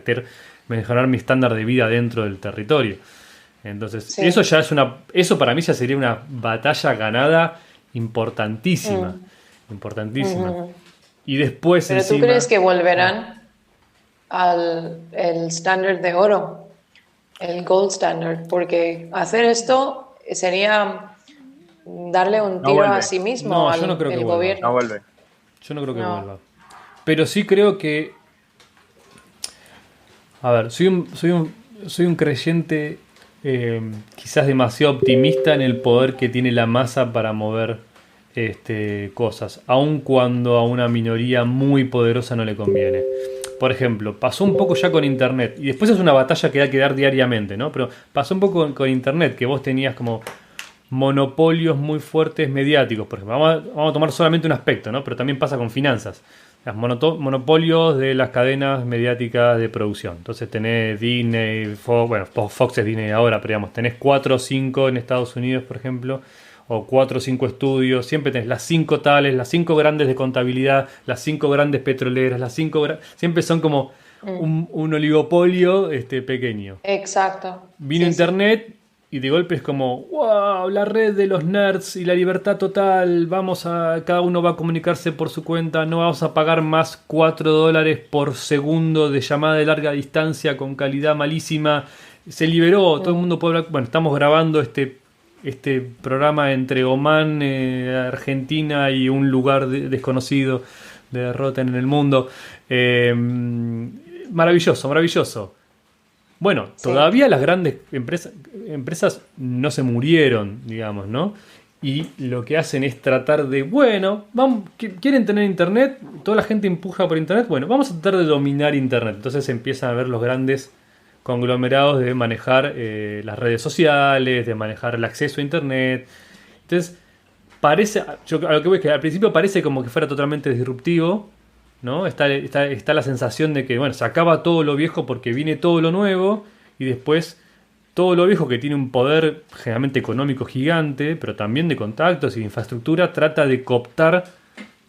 mejorar mi estándar de vida dentro del territorio. Entonces, eso para mí ya sería una batalla ganada importantísima. Y después ¿Pero tú crees que volverán al estándar de oro, el gold standard? Porque hacer esto sería darle un tiro a sí mismo al gobierno. No vuelve. Yo no creo que vuelva. Pero sí creo que... A ver, soy un creyente quizás demasiado optimista en el poder que tiene la masa para mover cosas, aun cuando a una minoría muy poderosa no le conviene. Por ejemplo, pasó un poco ya con Internet, y después es una batalla que hay que dar diariamente, ¿no? Pero pasó un poco con Internet, que vos tenías como monopolios muy fuertes mediáticos, por ejemplo. Vamos a tomar solamente un aspecto, ¿no? Pero también pasa con finanzas. Los monopolios de las cadenas mediáticas de producción. Entonces tenés Disney, Fox es Disney ahora, pero digamos, tenés 4 o 5 en Estados Unidos, por ejemplo, o 4 o 5 estudios, siempre tenés las 5 tales, las 5 grandes de contabilidad, las 5 grandes petroleras, siempre son como un oligopolio pequeño. Exacto. Vino Internet y de golpe es como, wow, la red de los nerds y la libertad total, cada uno va a comunicarse por su cuenta, no vamos a pagar más $4 por segundo de llamada de larga distancia con calidad malísima, se liberó, todo el mundo puede hablar. Bueno, estamos grabando este programa entre Omán, Argentina y un lugar desconocido de Rotten en el mundo. Maravilloso. Bueno, todavía las grandes empresas no se murieron, digamos, ¿no? Y lo que hacen es tratar de, ¿quieren tener Internet? Toda la gente empuja por Internet. Bueno, vamos a tratar de dominar Internet. Entonces empiezan a ver los grandes conglomerados de manejar las redes sociales, de manejar el acceso a Internet. Entonces, a lo que voy es que al principio parece como que fuera totalmente disruptivo, ¿no? Está la sensación de que, bueno, se acaba todo lo viejo porque viene todo lo nuevo, y después todo lo viejo, que tiene un poder generalmente económico gigante, pero también de contactos y de infraestructura, trata de cooptar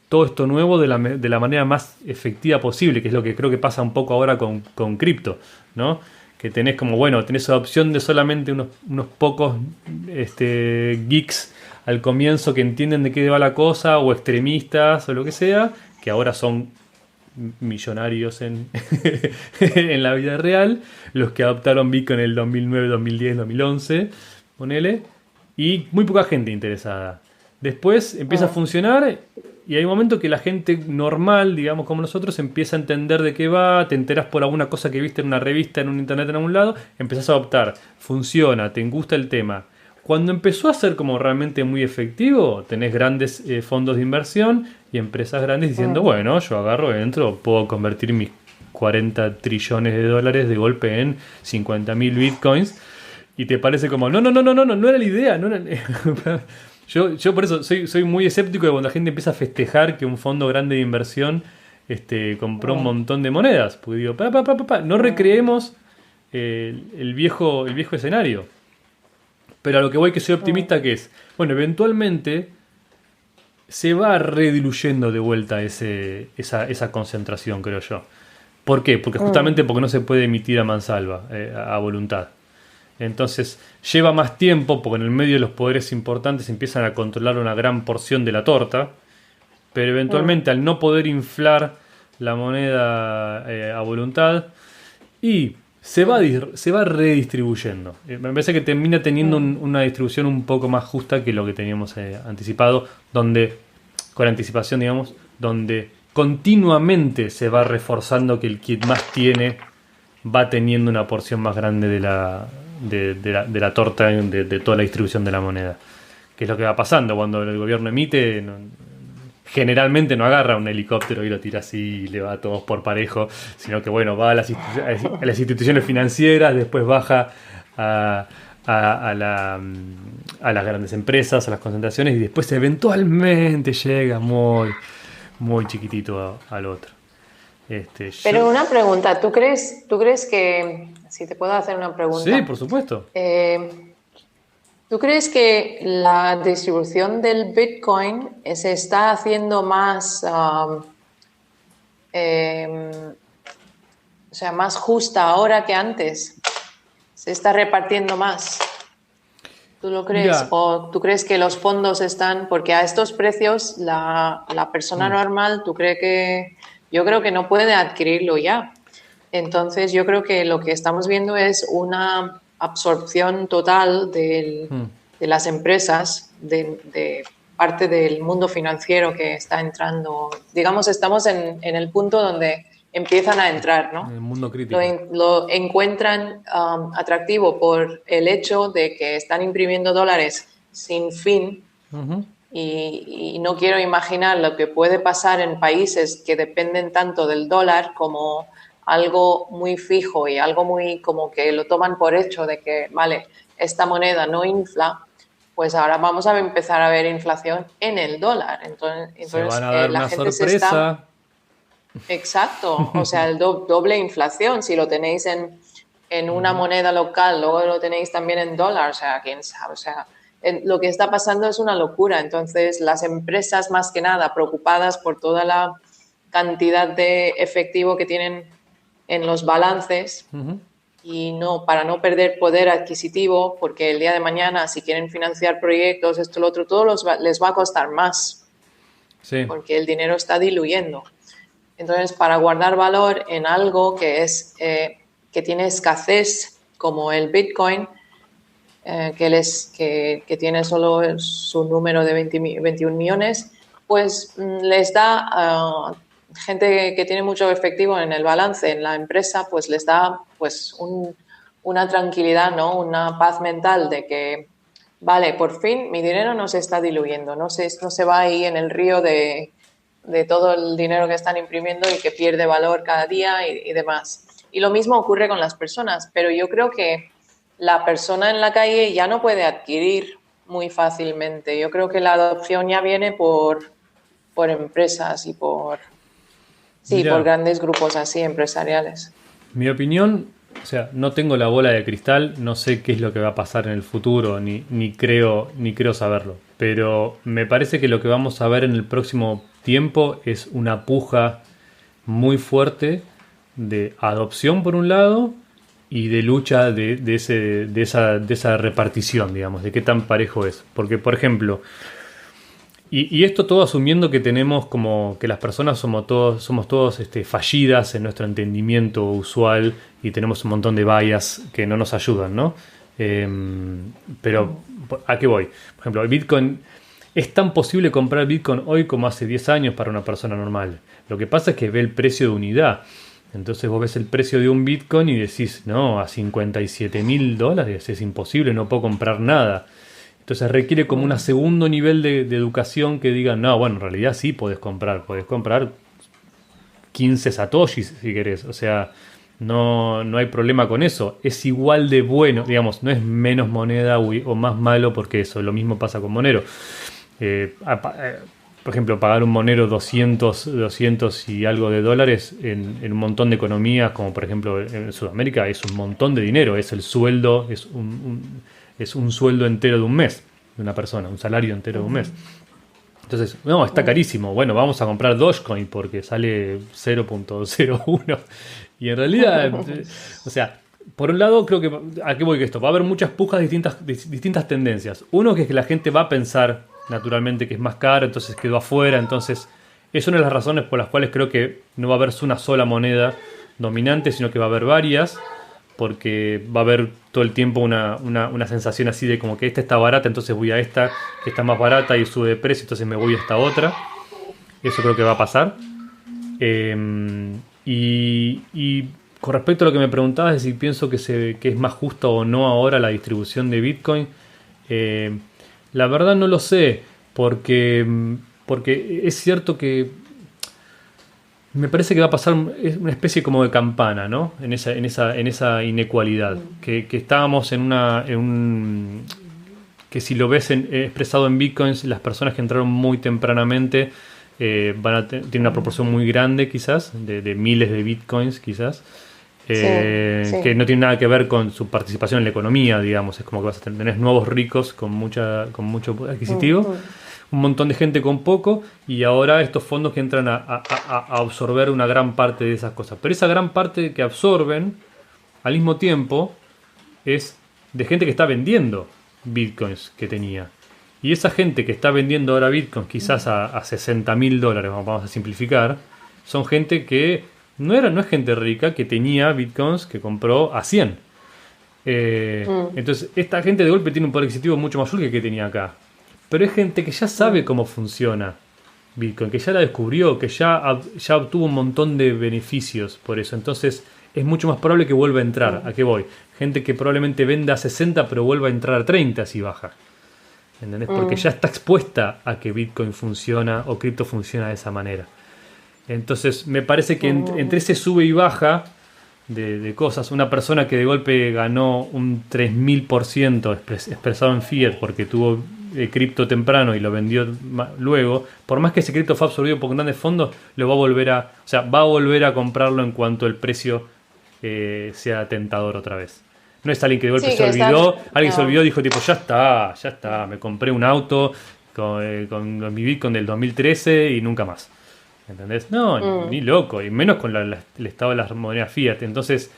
todo esto nuevo de la manera más efectiva posible, que es lo que creo que pasa un poco ahora con cripto, ¿no? que tenés como, bueno, tenés adopción de solamente unos pocos geeks al comienzo que entienden de qué va la cosa, o extremistas o lo que sea, que ahora son millonarios en, en la vida real, los que adoptaron Bitcoin en el 2009, 2010, 2011, ponele, y muy poca gente interesada. Después empieza a funcionar y hay un momento que la gente normal, digamos como nosotros, empieza a entender de qué va, te enteras por alguna cosa que viste en una revista, en un internet, en algún lado, empezás a adoptar, funciona, te gusta el tema. Cuando empezó a ser como realmente muy efectivo, tenés grandes fondos de inversión y empresas grandes diciendo, bueno, yo agarro, entro, puedo convertir mis 40 trillones de dólares de golpe en 50.000 bitcoins, y te parece como, no era la idea, no era... Yo por eso soy muy escéptico de cuando la gente empieza a festejar que un fondo grande de inversión compró un montón de monedas. Porque digo, no recreemos el viejo escenario. Pero a lo que voy, que soy optimista, que es, bueno, eventualmente se va rediluyendo de vuelta esa concentración, creo yo. ¿Por qué? Porque justamente porque no se puede emitir a mansalva, a voluntad. Entonces lleva más tiempo porque en el medio de los poderes importantes empiezan a controlar una gran porción de la torta, pero eventualmente al no poder inflar la moneda a voluntad, y se va redistribuyendo. Me parece que termina teniendo una distribución un poco más justa que lo que teníamos anticipado, donde, con anticipación digamos, donde continuamente se va reforzando que el quien más tiene va teniendo una porción más grande de la torta, de toda la distribución de la moneda. Que es lo que va pasando cuando el gobierno emite, generalmente no agarra un helicóptero y lo tira así y le va a todos por parejo, sino que bueno, va a las instituciones financieras, después baja a las grandes empresas, a las concentraciones, y después eventualmente llega muy, muy chiquitito al otro. Pero una pregunta, ¿tú crees que, si te puedo hacer una pregunta? Sí, por supuesto. ¿Tú crees que la distribución del Bitcoin se está haciendo más, más justa ahora que antes? ¿Se está repartiendo más? ¿Tú lo crees? Mira. ¿O tú crees que los fondos están...? Porque a estos precios la persona normal, yo creo que no puede adquirirlo ya. Entonces yo creo que lo que estamos viendo es una absorción total de las empresas, de parte del mundo financiero que está entrando. Digamos, estamos en el punto donde empiezan a entrar, ¿no? El mundo crítico. Lo encuentran atractivo por el hecho de que están imprimiendo dólares sin fin. Y no quiero imaginar lo que puede pasar en países que dependen tanto del dólar como algo muy fijo y algo muy como que lo toman por hecho de que, vale, esta moneda no infla, pues ahora vamos a empezar a ver inflación en el dólar. Entonces se van a dar la una gente sorpresa. Exacto, o sea, el doble inflación, si lo tenéis en una moneda local, luego lo tenéis también en dólar, o sea, quién sabe, o sea, lo que está pasando es una locura. Entonces las empresas, más que nada, preocupadas por toda la cantidad de efectivo que tienen en los balances y para no perder poder adquisitivo, porque el día de mañana, si quieren financiar proyectos, esto, lo otro, todo les va a costar más, porque el dinero está diluyendo. Entonces, para guardar valor en algo que tiene escasez, como el Bitcoin, que tiene solo su número de 21 millones, pues les da gente que tiene mucho efectivo en el balance en la empresa, pues les da pues una tranquilidad, ¿no? Una paz mental de que, vale, por fin mi dinero no se está diluyendo, no se va ahí en el río de todo el dinero que están imprimiendo y que pierde valor cada día y demás. Y lo mismo ocurre con las personas, pero yo creo que la persona en la calle ya no puede adquirir muy fácilmente. Yo creo que la adopción ya viene por empresas y por grandes grupos así empresariales. Mi opinión, o sea, no tengo la bola de cristal, no sé qué es lo que va a pasar en el futuro, ni creo saberlo. Pero me parece que lo que vamos a ver en el próximo tiempo es una puja muy fuerte de adopción por un lado y de lucha de esa repartición, digamos, de qué tan parejo es. Porque, por ejemplo, y esto todo asumiendo que tenemos como que las personas somos todos fallidas en nuestro entendimiento usual y tenemos un montón de bias que no nos ayudan, ¿no? Pero, ¿a qué voy? Por ejemplo, el Bitcoin, es tan posible comprar Bitcoin hoy como hace 10 años para una persona normal. Lo que pasa es que ve el precio de unidad. Entonces vos ves el precio de un Bitcoin y decís, no, a $57.000 es imposible, no puedo comprar nada. Entonces requiere como un segundo nivel de educación que diga, no, bueno, en realidad sí podés comprar 15 satoshis si querés. O sea, no hay problema con eso. Es igual de bueno, digamos, no es menos moneda o más malo porque eso, lo mismo pasa con Monero. Por ejemplo, pagar un Monero 200 y algo de dólares en un montón de economías, como por ejemplo en Sudamérica, es un montón de dinero. Es el sueldo, es un sueldo entero de un mes de una persona, un salario entero de un mes. Entonces, no, está carísimo. Bueno, vamos a comprar Dogecoin porque sale 0.01. Y en realidad, o sea, por un lado, creo que, ¿a qué voy con esto? Va a haber muchas pujas de distintas tendencias. Uno que es que la gente va a pensar naturalmente que es más caro, entonces quedó afuera. Entonces, es una de las razones por las cuales creo que no va a haber una sola moneda dominante, sino que va a haber varias, porque va a haber todo el tiempo una sensación así de como que esta está barata, entonces voy a esta que está más barata y sube de precio, entonces me voy a esta otra. Eso creo que va a pasar. Y con respecto a lo que me preguntabas de si pienso que es más justa o no ahora la distribución de Bitcoin, la verdad no lo sé, porque es cierto que me parece que va a pasar una especie como de campana, ¿no? En esa inecualidad. Que estábamos que si lo ves expresado en Bitcoins, las personas que entraron muy tempranamente tienen una proporción muy grande quizás, de miles de Bitcoins quizás. Sí. Que no tiene nada que ver con su participación en la economía, digamos. Es como que vas a tener nuevos ricos con mucho adquisitivo, un montón de gente con poco, y ahora estos fondos que entran a absorber una gran parte de esas cosas. Pero esa gran parte que absorben, al mismo tiempo, es de gente que está vendiendo Bitcoins que tenía. Y esa gente que está vendiendo ahora Bitcoins quizás a $60.000, vamos a simplificar, son gente que no es gente rica que tenía Bitcoins que compró a 100. Entonces, esta gente de golpe tiene un poder adquisitivo mucho mayor que el que tenía acá. Pero es gente que ya sabe cómo funciona Bitcoin, que ya la descubrió, que ya obtuvo un montón de beneficios por eso. Entonces, es mucho más probable que vuelva a entrar. ¿A qué voy? Gente que probablemente venda a 60 pero vuelva a entrar a 30 si baja. ¿Entendés? Porque ya está expuesta a que Bitcoin funciona o cripto funciona de esa manera. Entonces me parece que entre ese sube y baja de cosas, una persona que de golpe ganó un 3000% expresado en fiat porque tuvo cripto temprano y lo vendió luego, por más que ese cripto fue absorbido por grandes fondos, va a volver a comprarlo en cuanto el precio sea tentador otra vez. No es alguien que de golpe se olvidó, se olvidó y dijo tipo, ya está, me compré un auto con mi Bitcoin del 2013 y nunca más. ¿Entendés? No, ni loco, y menos con el estado de las monedas fiat. Entonces,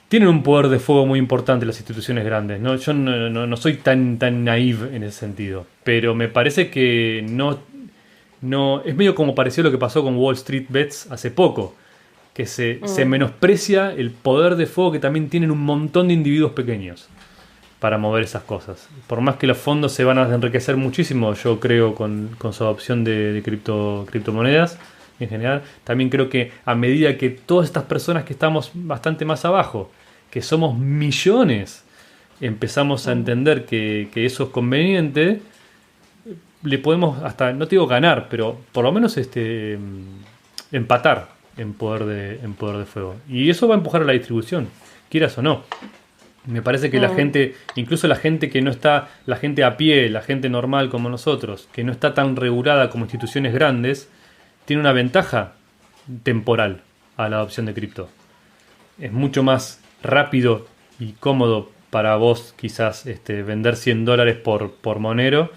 tienen un poder de fuego muy importante las instituciones grandes, ¿no? Yo no soy tan naive en ese sentido, pero me parece que no es medio como pareció lo que pasó con Wall Street Bets hace poco, que se menosprecia el poder de fuego que también tienen un montón de individuos pequeños para mover esas cosas. Por más que los fondos se van a enriquecer muchísimo, yo creo, con su adopción de criptomonedas en general, también creo que a medida que todas estas personas que estamos bastante más abajo, que somos millones, empezamos a entender que eso es conveniente, le podemos hasta, no te digo ganar, pero por lo menos empatar en poder de fuego. Y eso va a empujar a la distribución, quieras o no. Me parece que la gente, incluso la gente que no está, la gente a pie, la gente normal como nosotros, que no está tan regulada como instituciones grandes, tiene una ventaja temporal a la adopción de cripto. Es mucho más rápido y cómodo para vos quizás vender $100 por Monero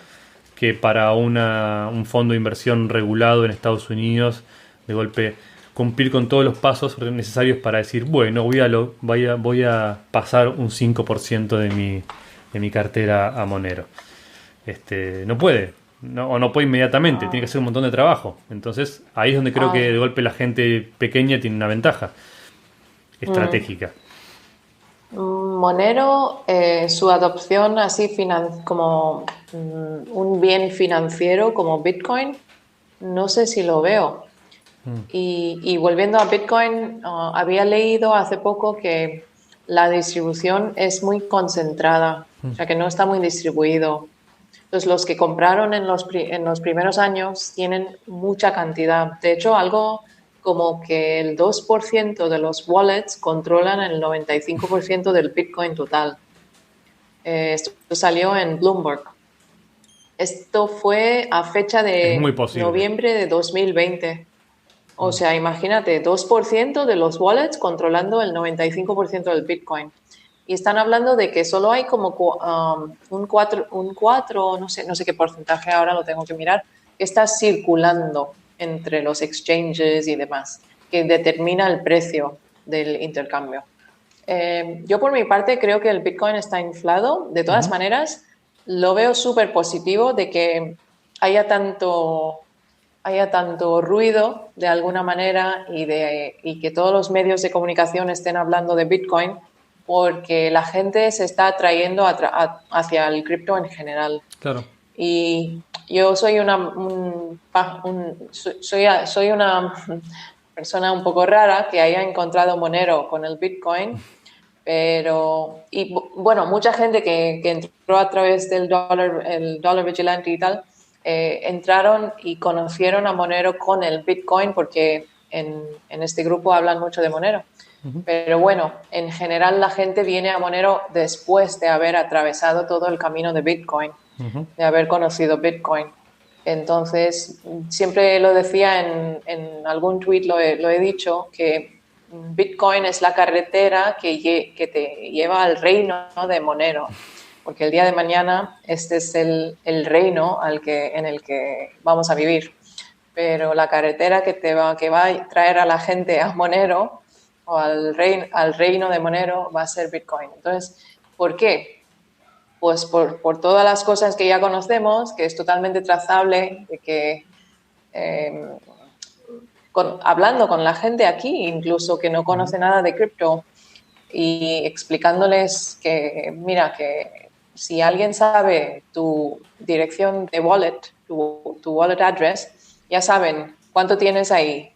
que para un fondo de inversión regulado en Estados Unidos. De golpe cumplir con todos los pasos necesarios para decir, bueno, voy a pasar un 5% de mi cartera a Monero. No puede, o no puede inmediatamente, tiene que hacer un montón de trabajo. Entonces ahí es donde creo que de golpe la gente pequeña tiene una ventaja estratégica. Monero, su adopción así como un bien financiero como Bitcoin, no sé si lo veo. Y volviendo a Bitcoin, había leído hace poco que la distribución es muy concentrada, o sea que no está muy distribuido. Entonces los que compraron en los primeros años tienen mucha cantidad. De hecho, algo como que el 2% de los wallets controlan el 95% del Bitcoin total. Esto salió en Bloomberg. Esto fue a fecha de noviembre de 2020. O sea, imagínate, 2% de los wallets controlando el 95% del Bitcoin. Y están hablando de que solo hay como un 4, no sé qué porcentaje, ahora lo tengo que mirar, que está circulando entre los exchanges y demás, que determina el precio del intercambio. Yo por mi parte creo que el Bitcoin está inflado. De todas maneras, lo veo súper positivo de que haya tanto ruido de alguna manera y que todos los medios de comunicación estén hablando de Bitcoin, porque la gente se está atrayendo hacia el cripto en general. Claro. Y yo soy una persona un poco rara que haya encontrado Monero con el Bitcoin, y bueno, mucha gente que entró a través del dólar vigilante y tal, entraron y conocieron a Monero con el Bitcoin porque en este grupo hablan mucho de Monero. Pero bueno, en general la gente viene a Monero después de haber atravesado todo el camino de Bitcoin, de haber conocido Bitcoin. Entonces, siempre lo decía en algún tweet, lo he dicho, que Bitcoin es la carretera que te lleva al reino de Monero. Porque el día de mañana este es el reino en el que vamos a vivir. Pero la carretera que va a traer a la gente a Monero o al reino de Monero va a ser Bitcoin. Entonces, ¿por qué? Pues por todas las cosas que ya conocemos, que es totalmente trazable, de que hablando con la gente aquí, incluso que no conoce nada de cripto, y explicándoles que, mira, que si alguien sabe tu dirección de wallet, tu wallet address, ya saben cuánto tienes ahí,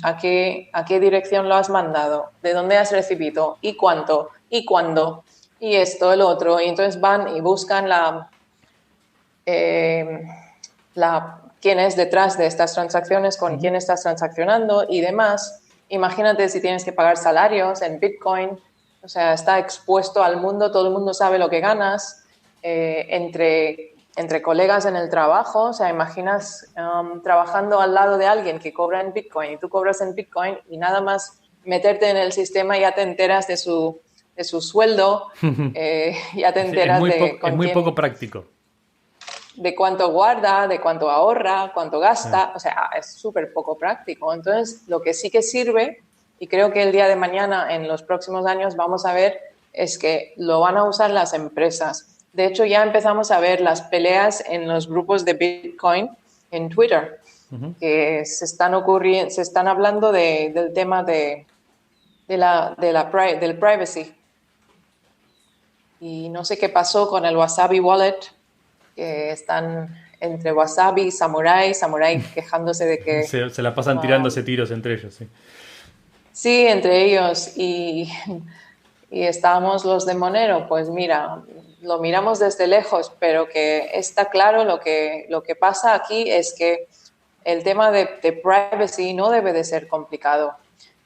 a qué dirección lo has mandado, de dónde has recibido, y cuánto, y cuándo, y esto, el otro. Y entonces van y buscan quién es detrás de estas transacciones, con quién estás transaccionando y demás. Imagínate si tienes que pagar salarios en Bitcoin, o sea, está expuesto al mundo, todo el mundo sabe lo que ganas, entre colegas en el trabajo. O sea, imaginas trabajando al lado de alguien que cobra en Bitcoin y tú cobras en Bitcoin, y nada más meterte en el sistema ya te enteras de su sueldo, ya te enteras es muy poco práctico. De cuánto guarda, de cuánto ahorra, cuánto gasta. O sea, es súper poco práctico. Entonces, lo que sí que sirve, y creo que el día de mañana, en los próximos años, vamos a ver, es que lo van a usar las empresas. De hecho, ya empezamos a ver las peleas en los grupos de Bitcoin en Twitter, que se están hablando del tema del privacy. Y no sé qué pasó con el Wasabi Wallet, que están entre Wasabi y Samurai quejándose de que... Se la pasan tirándose tiros entre ellos, sí. Sí, entre ellos. Y estábamos los de Monero, pues mira, lo miramos desde lejos, pero que está claro lo que pasa aquí es que el tema de privacy no debe de ser complicado.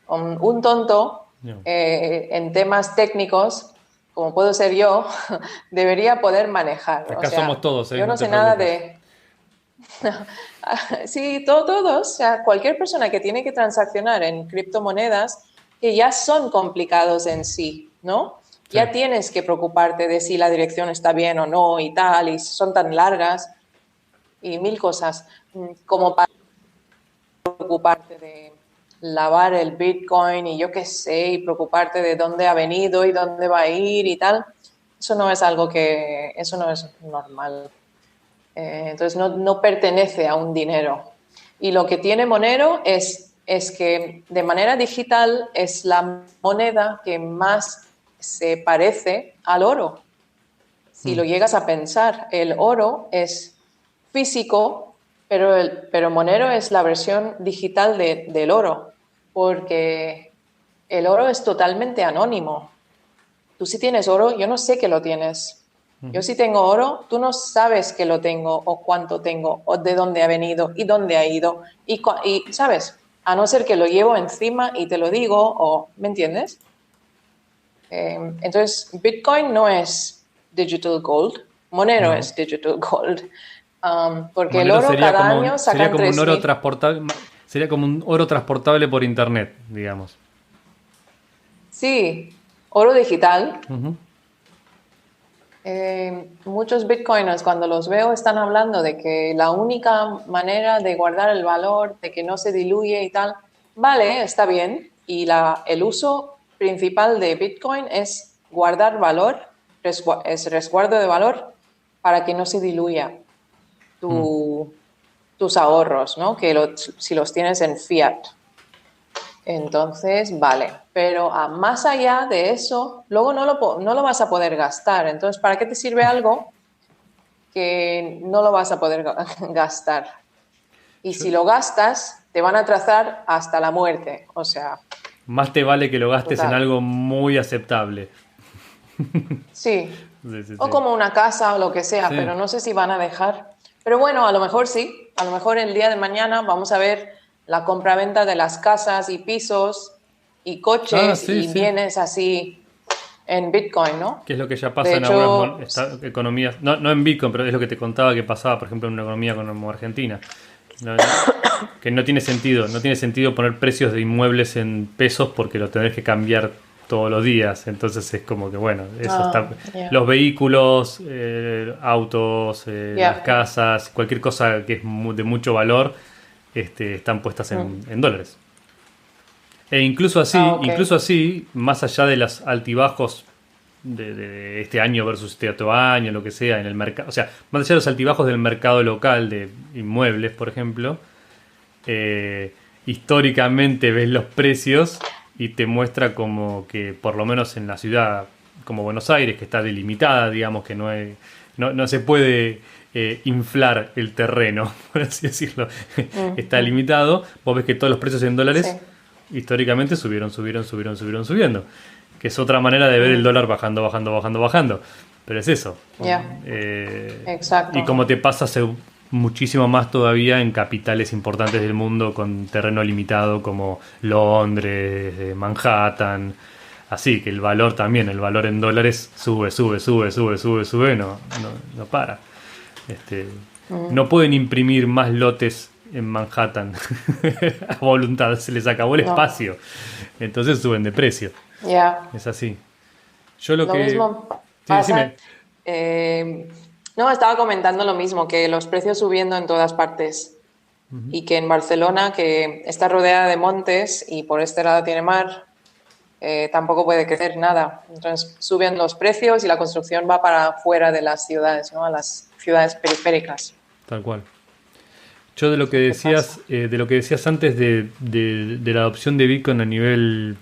Un tonto en temas técnicos, como puedo ser yo, debería poder manejar. Acá somos todos, yo no sé nada de... Sí, todos. O sea, cualquier persona que tiene que transaccionar en criptomonedas, que ya son complicados en sí, ¿no? Sí. Ya tienes que preocuparte de si la dirección está bien o no y tal, y son tan largas y mil cosas, como para preocuparte lavar el Bitcoin y yo qué sé, y preocuparte de dónde ha venido y dónde va a ir y tal, eso no es normal. Entonces no pertenece a un dinero. Y lo que tiene Monero es que de manera digital es la moneda que más se parece al oro. Si lo llegas a pensar, el oro es físico, pero Monero es la versión digital del oro, porque el oro es totalmente anónimo. Tú si tienes oro, yo no sé que lo tienes. Yo si tengo oro, tú no sabes que lo tengo o cuánto tengo o de dónde ha venido y dónde ha ido. Y ¿sabes? A no ser que lo llevo encima y te lo digo, o ¿me entiendes? Entonces, Bitcoin no es digital gold. Monero es digital gold. Porque Monero el oro cada año sacan 3.000. Sería como un oro transportable por internet, digamos. Sí, oro digital. Uh-huh. Muchos bitcoiners cuando los veo están hablando de que la única manera de guardar el valor, de que no se diluye y tal, vale, está bien. Y el uso principal de Bitcoin es guardar valor, es resguardo de valor para que no se diluya tus ahorros, ¿no? Si los tienes en fiat. Entonces, vale, pero más allá de eso, luego no lo vas a poder gastar. Entonces, ¿para qué te sirve algo que no lo vas a poder gastar? Y si lo gastas, te van a trazar hasta la muerte. O sea... Más te vale que lo gastes en algo muy aceptable. Sí. O como una casa o lo que sea, pero no sé si van a dejar. Pero bueno, a lo mejor sí. A lo mejor el día de mañana vamos a ver la compra-venta de las casas y pisos y coches y bienes así en Bitcoin, ¿no? Que es lo que ya pasa en algunas economías, no en Bitcoin, pero es lo que te contaba que pasaba, por ejemplo, en una economía como Argentina. Que no tiene sentido poner precios de inmuebles en pesos porque lo tenés que cambiar todos los días. Entonces es como que, bueno, eso está. Yeah. Los vehículos, autos, las casas, cualquier cosa que es de mucho valor, están puestas en dólares. E incluso así, más allá de los altibajos de este año versus este otro año, lo que sea, en el mercado, o sea, más allá de los altibajos del mercado local de inmuebles, por ejemplo, históricamente ves los precios y te muestra como que, por lo menos en la ciudad como Buenos Aires, que está delimitada, digamos que no se puede inflar el terreno, por así decirlo, está limitado. Vos ves que todos los precios en dólares históricamente subieron, que es otra manera de ver el dólar bajando, pero es eso. Exacto. Y como te pasa muchísimo más todavía en capitales importantes del mundo con terreno limitado como Londres, Manhattan, así que el valor en dólares sube, no para. No pueden imprimir más lotes en Manhattan a voluntad, se les acabó el espacio, entonces suben de precio. Es así. Yo lo que mismo pasa, estaba comentando lo mismo, que los precios subiendo en todas partes y que en Barcelona, que está rodeada de montes y por este lado tiene mar, tampoco puede crecer nada. Entonces suben los precios y la construcción va para fuera de las ciudades, ¿no? A las ciudades periféricas. Tal cual. Yo de lo que decías antes de la adopción de Bitcoin a nivel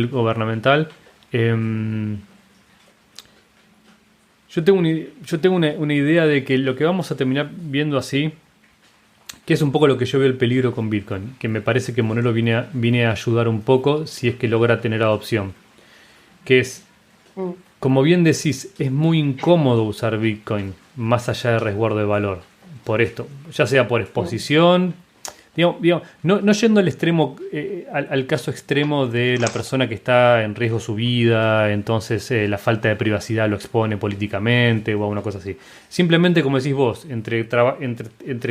gubernamental, yo tengo una idea de que lo que vamos a terminar viendo así, que es un poco lo que yo veo el peligro con Bitcoin, que me parece que Monero viene a ayudar un poco si es que logra tener adopción, que es, como bien decís, es muy incómodo usar Bitcoin más allá de resguardo de valor, por esto, ya sea por exposición, digamos, no yendo al extremo, al caso extremo de la persona que está en riesgo su vida, entonces la falta de privacidad lo expone políticamente o alguna cosa así. Simplemente, como decís vos, entre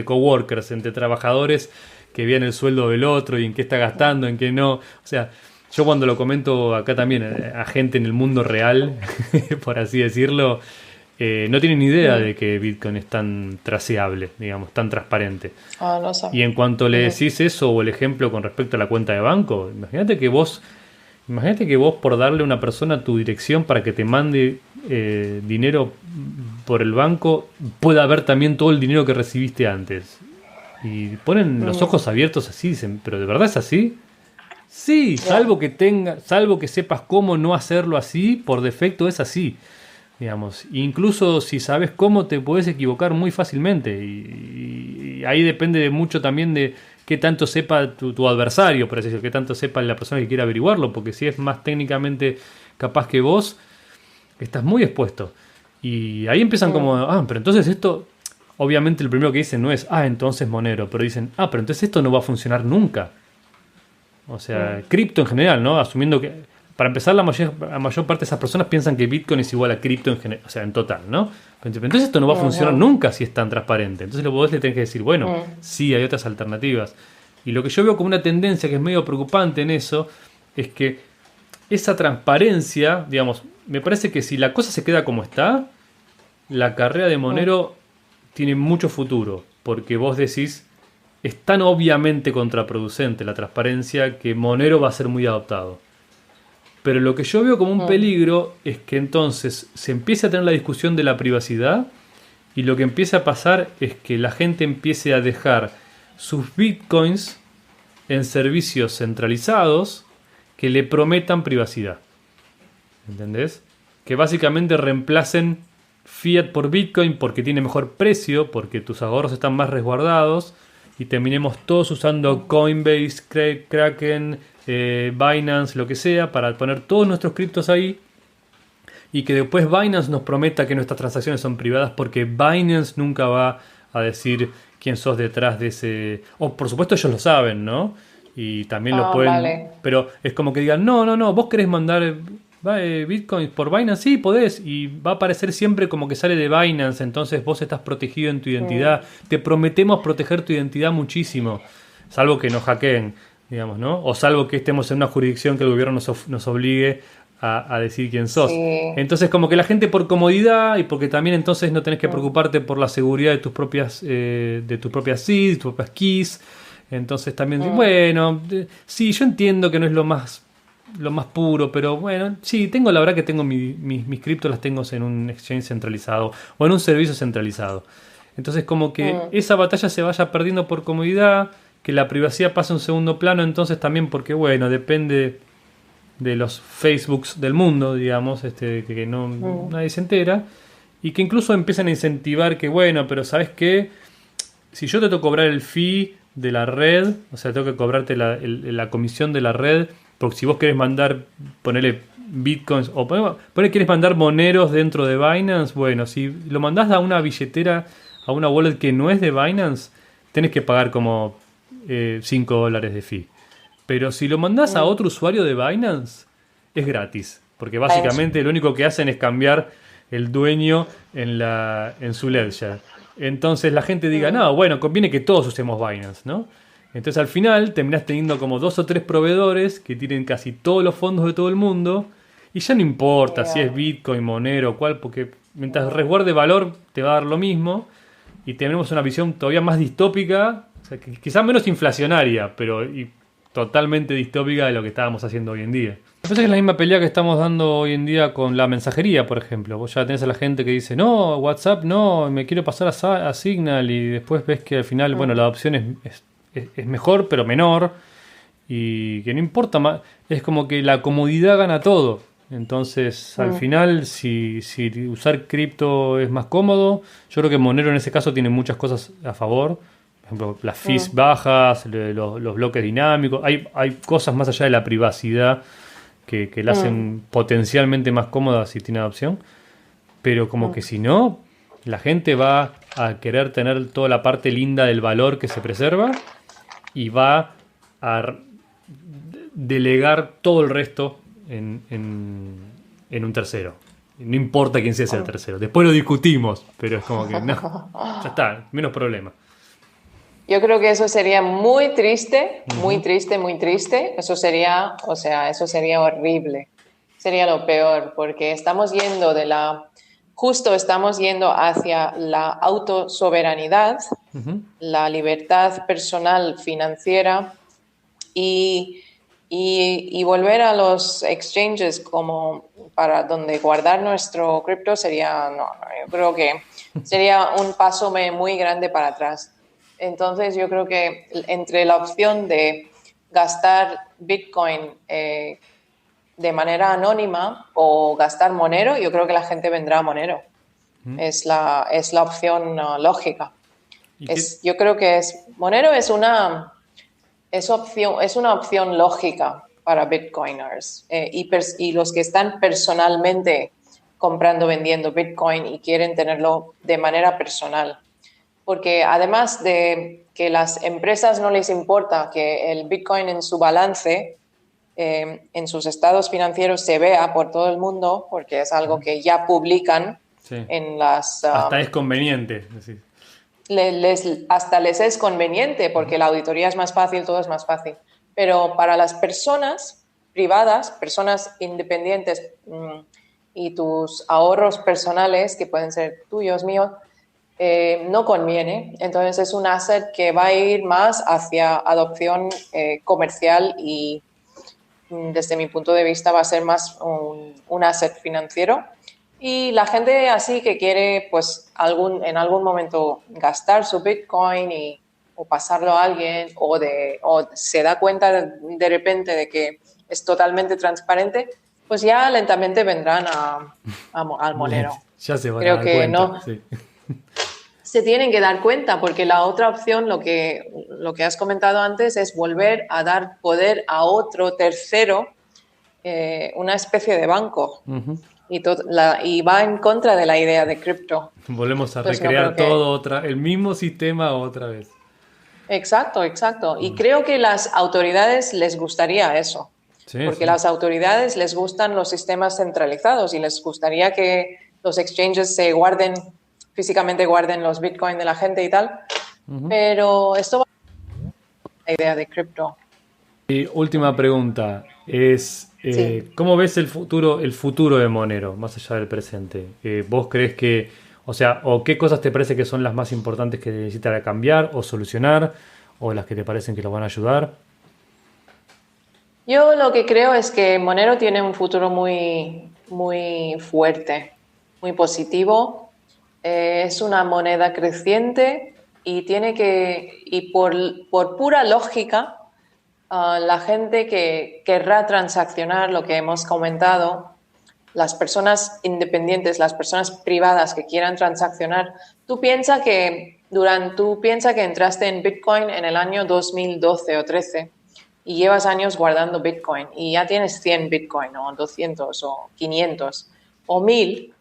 coworkers, entre trabajadores que vean el sueldo del otro y en qué está gastando, en qué no. O sea, yo cuando lo comento acá también a gente en el mundo real, por así decirlo, no tienen ni idea de que Bitcoin es tan traceable, digamos, tan transparente. No sé. Y en cuanto le decís eso o el ejemplo con respecto a la cuenta de banco, imagínate que vos por darle a una persona tu dirección para que te mande dinero por el banco, pueda ver también todo el dinero que recibiste antes. Y ponen los ojos abiertos así, dicen, ¿pero de verdad es así? Sí, salvo que sepas cómo no hacerlo así, por defecto es así. Digamos, incluso si sabes cómo, te puedes equivocar muy fácilmente y ahí depende mucho también de qué tanto sepa tu adversario, por así decirlo, qué tanto sepa la persona que quiere averiguarlo, porque si es más técnicamente capaz que vos, estás muy expuesto. Y ahí empiezan como, pero entonces esto, obviamente el primero que dicen no es, entonces Monero, pero dicen, pero entonces esto no va a funcionar nunca. O sea, cripto en general, ¿no? Asumiendo que, para empezar, la mayor parte de esas personas piensan que Bitcoin es igual a cripto en general, o sea, en total, ¿no? Pero entonces esto no va a funcionar nunca si es tan transparente. Entonces vos le tenés que decir, bueno, sí, hay otras alternativas. Y lo que yo veo como una tendencia que es medio preocupante en eso, es que esa transparencia, digamos, me parece que si la cosa se queda como está, la carrera de Monero tiene mucho futuro, porque vos decís, es tan obviamente contraproducente la transparencia que Monero va a ser muy adoptado. Pero lo que yo veo como un peligro es que entonces se empiece a tener la discusión de la privacidad y lo que empieza a pasar es que la gente empiece a dejar sus bitcoins en servicios centralizados que le prometan privacidad. ¿Entendés? Que básicamente reemplacen fiat por bitcoin porque tiene mejor precio, porque tus ahorros están más resguardados y terminemos todos usando Coinbase, Kraken, Binance, lo que sea, para poner todos nuestros criptos ahí y que después Binance nos prometa que nuestras transacciones son privadas porque Binance nunca va a decir quién sos detrás de ese... por supuesto ellos lo saben, ¿no? Y también lo pueden... Vale. Pero es como que digan, no, vos querés mandar Bitcoin por Binance, sí, podés, y va a aparecer siempre como que sale de Binance, entonces vos estás protegido en tu identidad, te prometemos proteger tu identidad muchísimo, salvo que nos hackeen, digamos, ¿no? O salvo que estemos en una jurisdicción que el gobierno nos obligue a decir quién sos. Sí. Entonces como que la gente por comodidad y porque también entonces no tenés que preocuparte por la seguridad de tus propias seeds, de tus propias keys, entonces también, bueno, sí, yo entiendo que no es lo más puro, pero bueno, sí, la verdad que tengo mis criptos las tengo en un exchange centralizado o en un servicio centralizado. Entonces como que esa batalla se vaya perdiendo por comodidad, que la privacidad pase a un segundo plano, entonces también porque, bueno, depende de los Facebooks del mundo, digamos, que nadie se entera, y que incluso empiezan a incentivar que, bueno, pero ¿sabes qué? Si yo te tengo que cobrar el fee de la red, o sea, tengo que cobrarte la comisión de la red, porque si vos querés ponerle bitcoins o querés mandar moneros dentro de Binance, bueno, si lo mandás a una billetera, a una wallet que no es de Binance, tenés que pagar como $5 de fee. Pero si lo mandás a otro usuario de Binance, es gratis. Porque básicamente lo único que hacen es cambiar el dueño en su ledger. Entonces la gente diga, no, bueno, conviene que todos usemos Binance, ¿no? Entonces al final terminás teniendo como 2 o 3 proveedores que tienen casi todos los fondos de todo el mundo y ya no importa si es Bitcoin, Monero, cuál, porque mientras resguarde valor te va a dar lo mismo y tenemos una visión todavía más distópica, o sea, quizás menos inflacionaria, pero totalmente distópica de lo que estábamos haciendo hoy en día. Me parece que es la misma pelea que estamos dando hoy en día con la mensajería, por ejemplo. Vos ya tenés a la gente que dice, no, WhatsApp no, me quiero pasar a Signal y después ves que al final, bueno, la adopción es mejor, pero menor, y que no importa más, es como que la comodidad gana todo. Entonces, al final, si usar cripto es más cómodo, yo creo que Monero en ese caso tiene muchas cosas a favor. Por ejemplo, las fees bajas, los bloques dinámicos, hay cosas más allá de la privacidad que la hacen potencialmente más cómoda si tiene adopción, pero como que si no, la gente va a querer tener toda la parte linda del valor que se preserva y va a delegar todo el resto en un tercero. No importa quién sea ese tercero. Después lo discutimos, pero es como que no, ya está, menos problema. Yo creo que eso sería muy triste, muy triste, muy triste. Eso sería horrible. Sería lo peor, porque estamos yendo de justo estamos yendo hacia la autosoberanidad, la libertad personal financiera y volver a los exchanges como para donde guardar nuestro cripto sería, no, yo creo que sería un paso muy grande para atrás. Entonces yo creo que entre la opción de gastar Bitcoin de manera anónima o gastar Monero, yo creo que la gente vendrá a Monero. Es la opción lógica. Yo creo que Monero es una opción lógica para Bitcoiners y los que están personalmente comprando, vendiendo Bitcoin y quieren tenerlo de manera personal. Porque además de que las empresas no les importa que el Bitcoin en su balance, en sus estados financieros se vea por todo el mundo, porque es algo que ya publican en las... hasta es conveniente. Hasta les es conveniente porque la auditoría es más fácil, todo es más fácil. Pero para las personas privadas, personas independientes y tus ahorros personales, que pueden ser tuyos, míos, no conviene. Entonces es un asset que va a ir más hacia adopción comercial y desde mi punto de vista va a ser más un asset financiero. Y la gente así que quiere pues en algún momento gastar su Bitcoin o pasarlo a alguien o se da cuenta de repente de que es totalmente transparente, pues ya lentamente vendrán al Monero. Ya se van Creo a dar que cuenta. no. Sí. Se tienen que dar cuenta porque la otra opción, lo que has comentado antes, es volver a dar poder a otro tercero, una especie de banco. Y va en contra de la idea de cripto. Volvemos a Entonces, recrear el mismo sistema otra vez. Exacto. Y creo que las autoridades les gustaría eso. Porque las autoridades les gustan los sistemas centralizados y les gustaría que los exchanges físicamente guarden los Bitcoin de la gente y tal. Pero esto va a la idea de cripto. Y última pregunta es... ¿Cómo ves el futuro de Monero, más allá del presente? ¿Vos crees que, o qué cosas te parece que son las más importantes que necesitan cambiar o solucionar, o las que te parecen que lo van a ayudar? Yo lo que creo es que Monero tiene un futuro muy, muy fuerte, muy positivo. Es una moneda creciente y por pura lógica, la gente que querrá transaccionar lo que hemos comentado, las personas independientes, las personas privadas que quieran transaccionar, tú piensa que entraste en Bitcoin en el año 2012 o 13 y llevas años guardando Bitcoin y ya tienes 100 Bitcoin o 200 o 500 o 1000,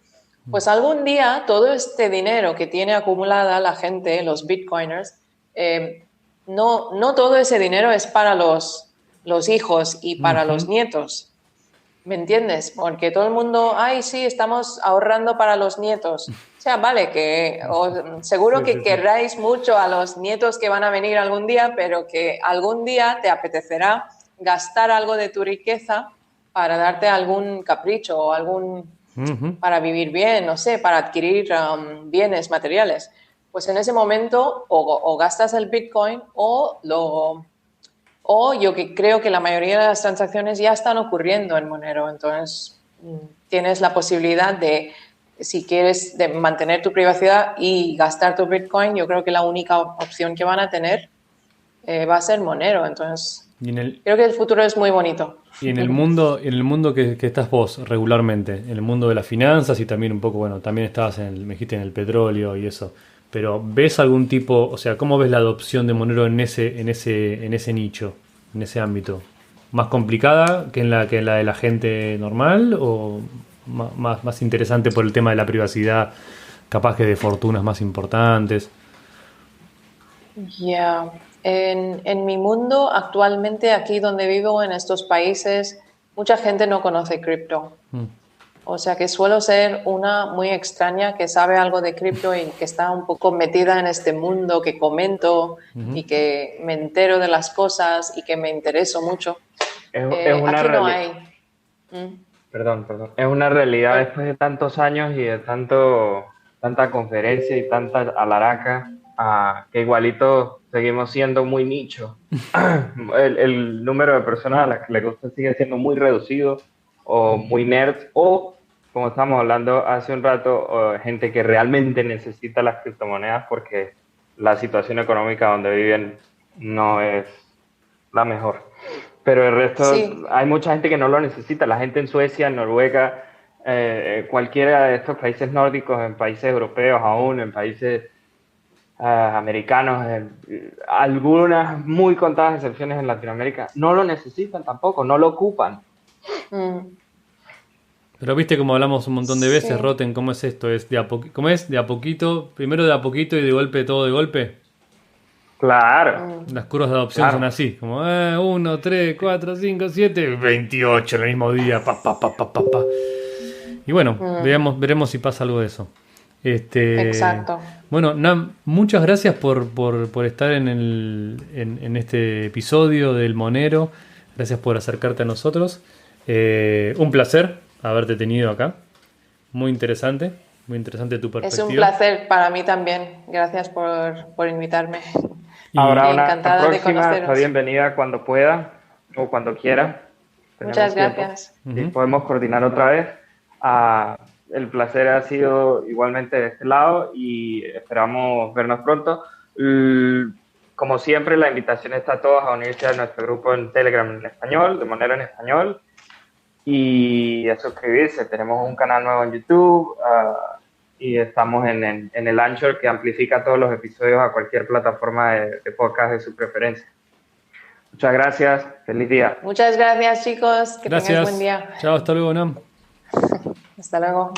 pues algún día todo este dinero que tiene acumulada la gente, los Bitcoiners, no todo ese dinero es para los hijos y para los nietos. ¿Me entiendes? Porque todo el mundo, sí, estamos ahorrando para los nietos. O sea, vale, seguro que querráis mucho a los nietos que van a venir algún día, pero que algún día te apetecerá gastar algo de tu riqueza para darte algún capricho o para vivir bien, no sé, para adquirir bienes materiales. Pues en ese momento o gastas el Bitcoin o yo que creo que la mayoría de las transacciones ya están ocurriendo en Monero. Entonces, tienes la posibilidad de, si quieres, de mantener tu privacidad y gastar tu Bitcoin. Yo creo que la única opción que van a tener va a ser Monero. Entonces, creo que el futuro es muy bonito. Y en el mundo que estás vos regularmente, en el mundo de las finanzas y también un poco, bueno, también estabas me dijiste en el petróleo y eso. Pero ¿ves algún tipo, cómo ves la adopción de Monero en ese nicho, en ese ámbito? ¿Más complicada que en la de la gente normal o más interesante por el tema de la privacidad, capaz que de fortunas más importantes? En mi mundo, actualmente aquí donde vivo, en estos países, mucha gente no conoce cripto. O sea que suelo ser una muy extraña que sabe algo de cripto y que está un poco metida en este mundo, que comento y que me entero de las cosas y que me intereso mucho. Es una aquí no realidad. hay. Perdón. Es una realidad después de tantos años y de tanta conferencia y tanta alaraca, que igualito seguimos siendo muy nicho. El número de personas a las que le gusta sigue siendo muy reducido o muy nerd o, como estamos hablando hace un rato, o gente que realmente necesita las criptomonedas porque la situación económica donde viven no es la mejor. Pero el resto, Sí, hay mucha gente que no lo necesita. La gente en Suecia, en Noruega, cualquiera de estos países nórdicos, en países europeos aún, en países americanos, algunas muy contadas excepciones en Latinoamérica, no lo necesitan tampoco, no lo ocupan. mm, Pero viste como hablamos un montón de veces, sí, Roten, ¿cómo es esto? ¿Cómo es? De a poquito, primero de a poquito y de golpe todo de golpe. Claro, mm, Las curvas de adopción son claro. así, como 1, 3, 4, 5, 7, 28 el mismo día, pa. Y bueno, veremos si pasa algo de eso. exacto. Bueno, Nam, muchas gracias por estar en este episodio del Monero. Gracias por acercarte a nosotros. Un placer haberte tenido acá. Muy interesante tu Es perspectiva. un placer para mí también. Gracias por invitarme. Y Habrá Y una encantada de próxima, está conoceros. bienvenida cuando pueda o cuando quiera. Tenemos Muchas tiempo gracias. y podemos coordinar otra vez. El placer ha sido igualmente de este lado y esperamos vernos pronto. Como siempre, la invitación está a todos a unirse a nuestro grupo en Telegram en español, de Monero en español, y a suscribirse. Tenemos un canal nuevo en YouTube y estamos en el Anchor, que amplifica todos los episodios a cualquier plataforma de podcast de su preferencia. Muchas gracias. Feliz día. Muchas gracias, chicos. Que tengáis gracias. buen día. Chao, hasta luego, Nam. Hasta luego.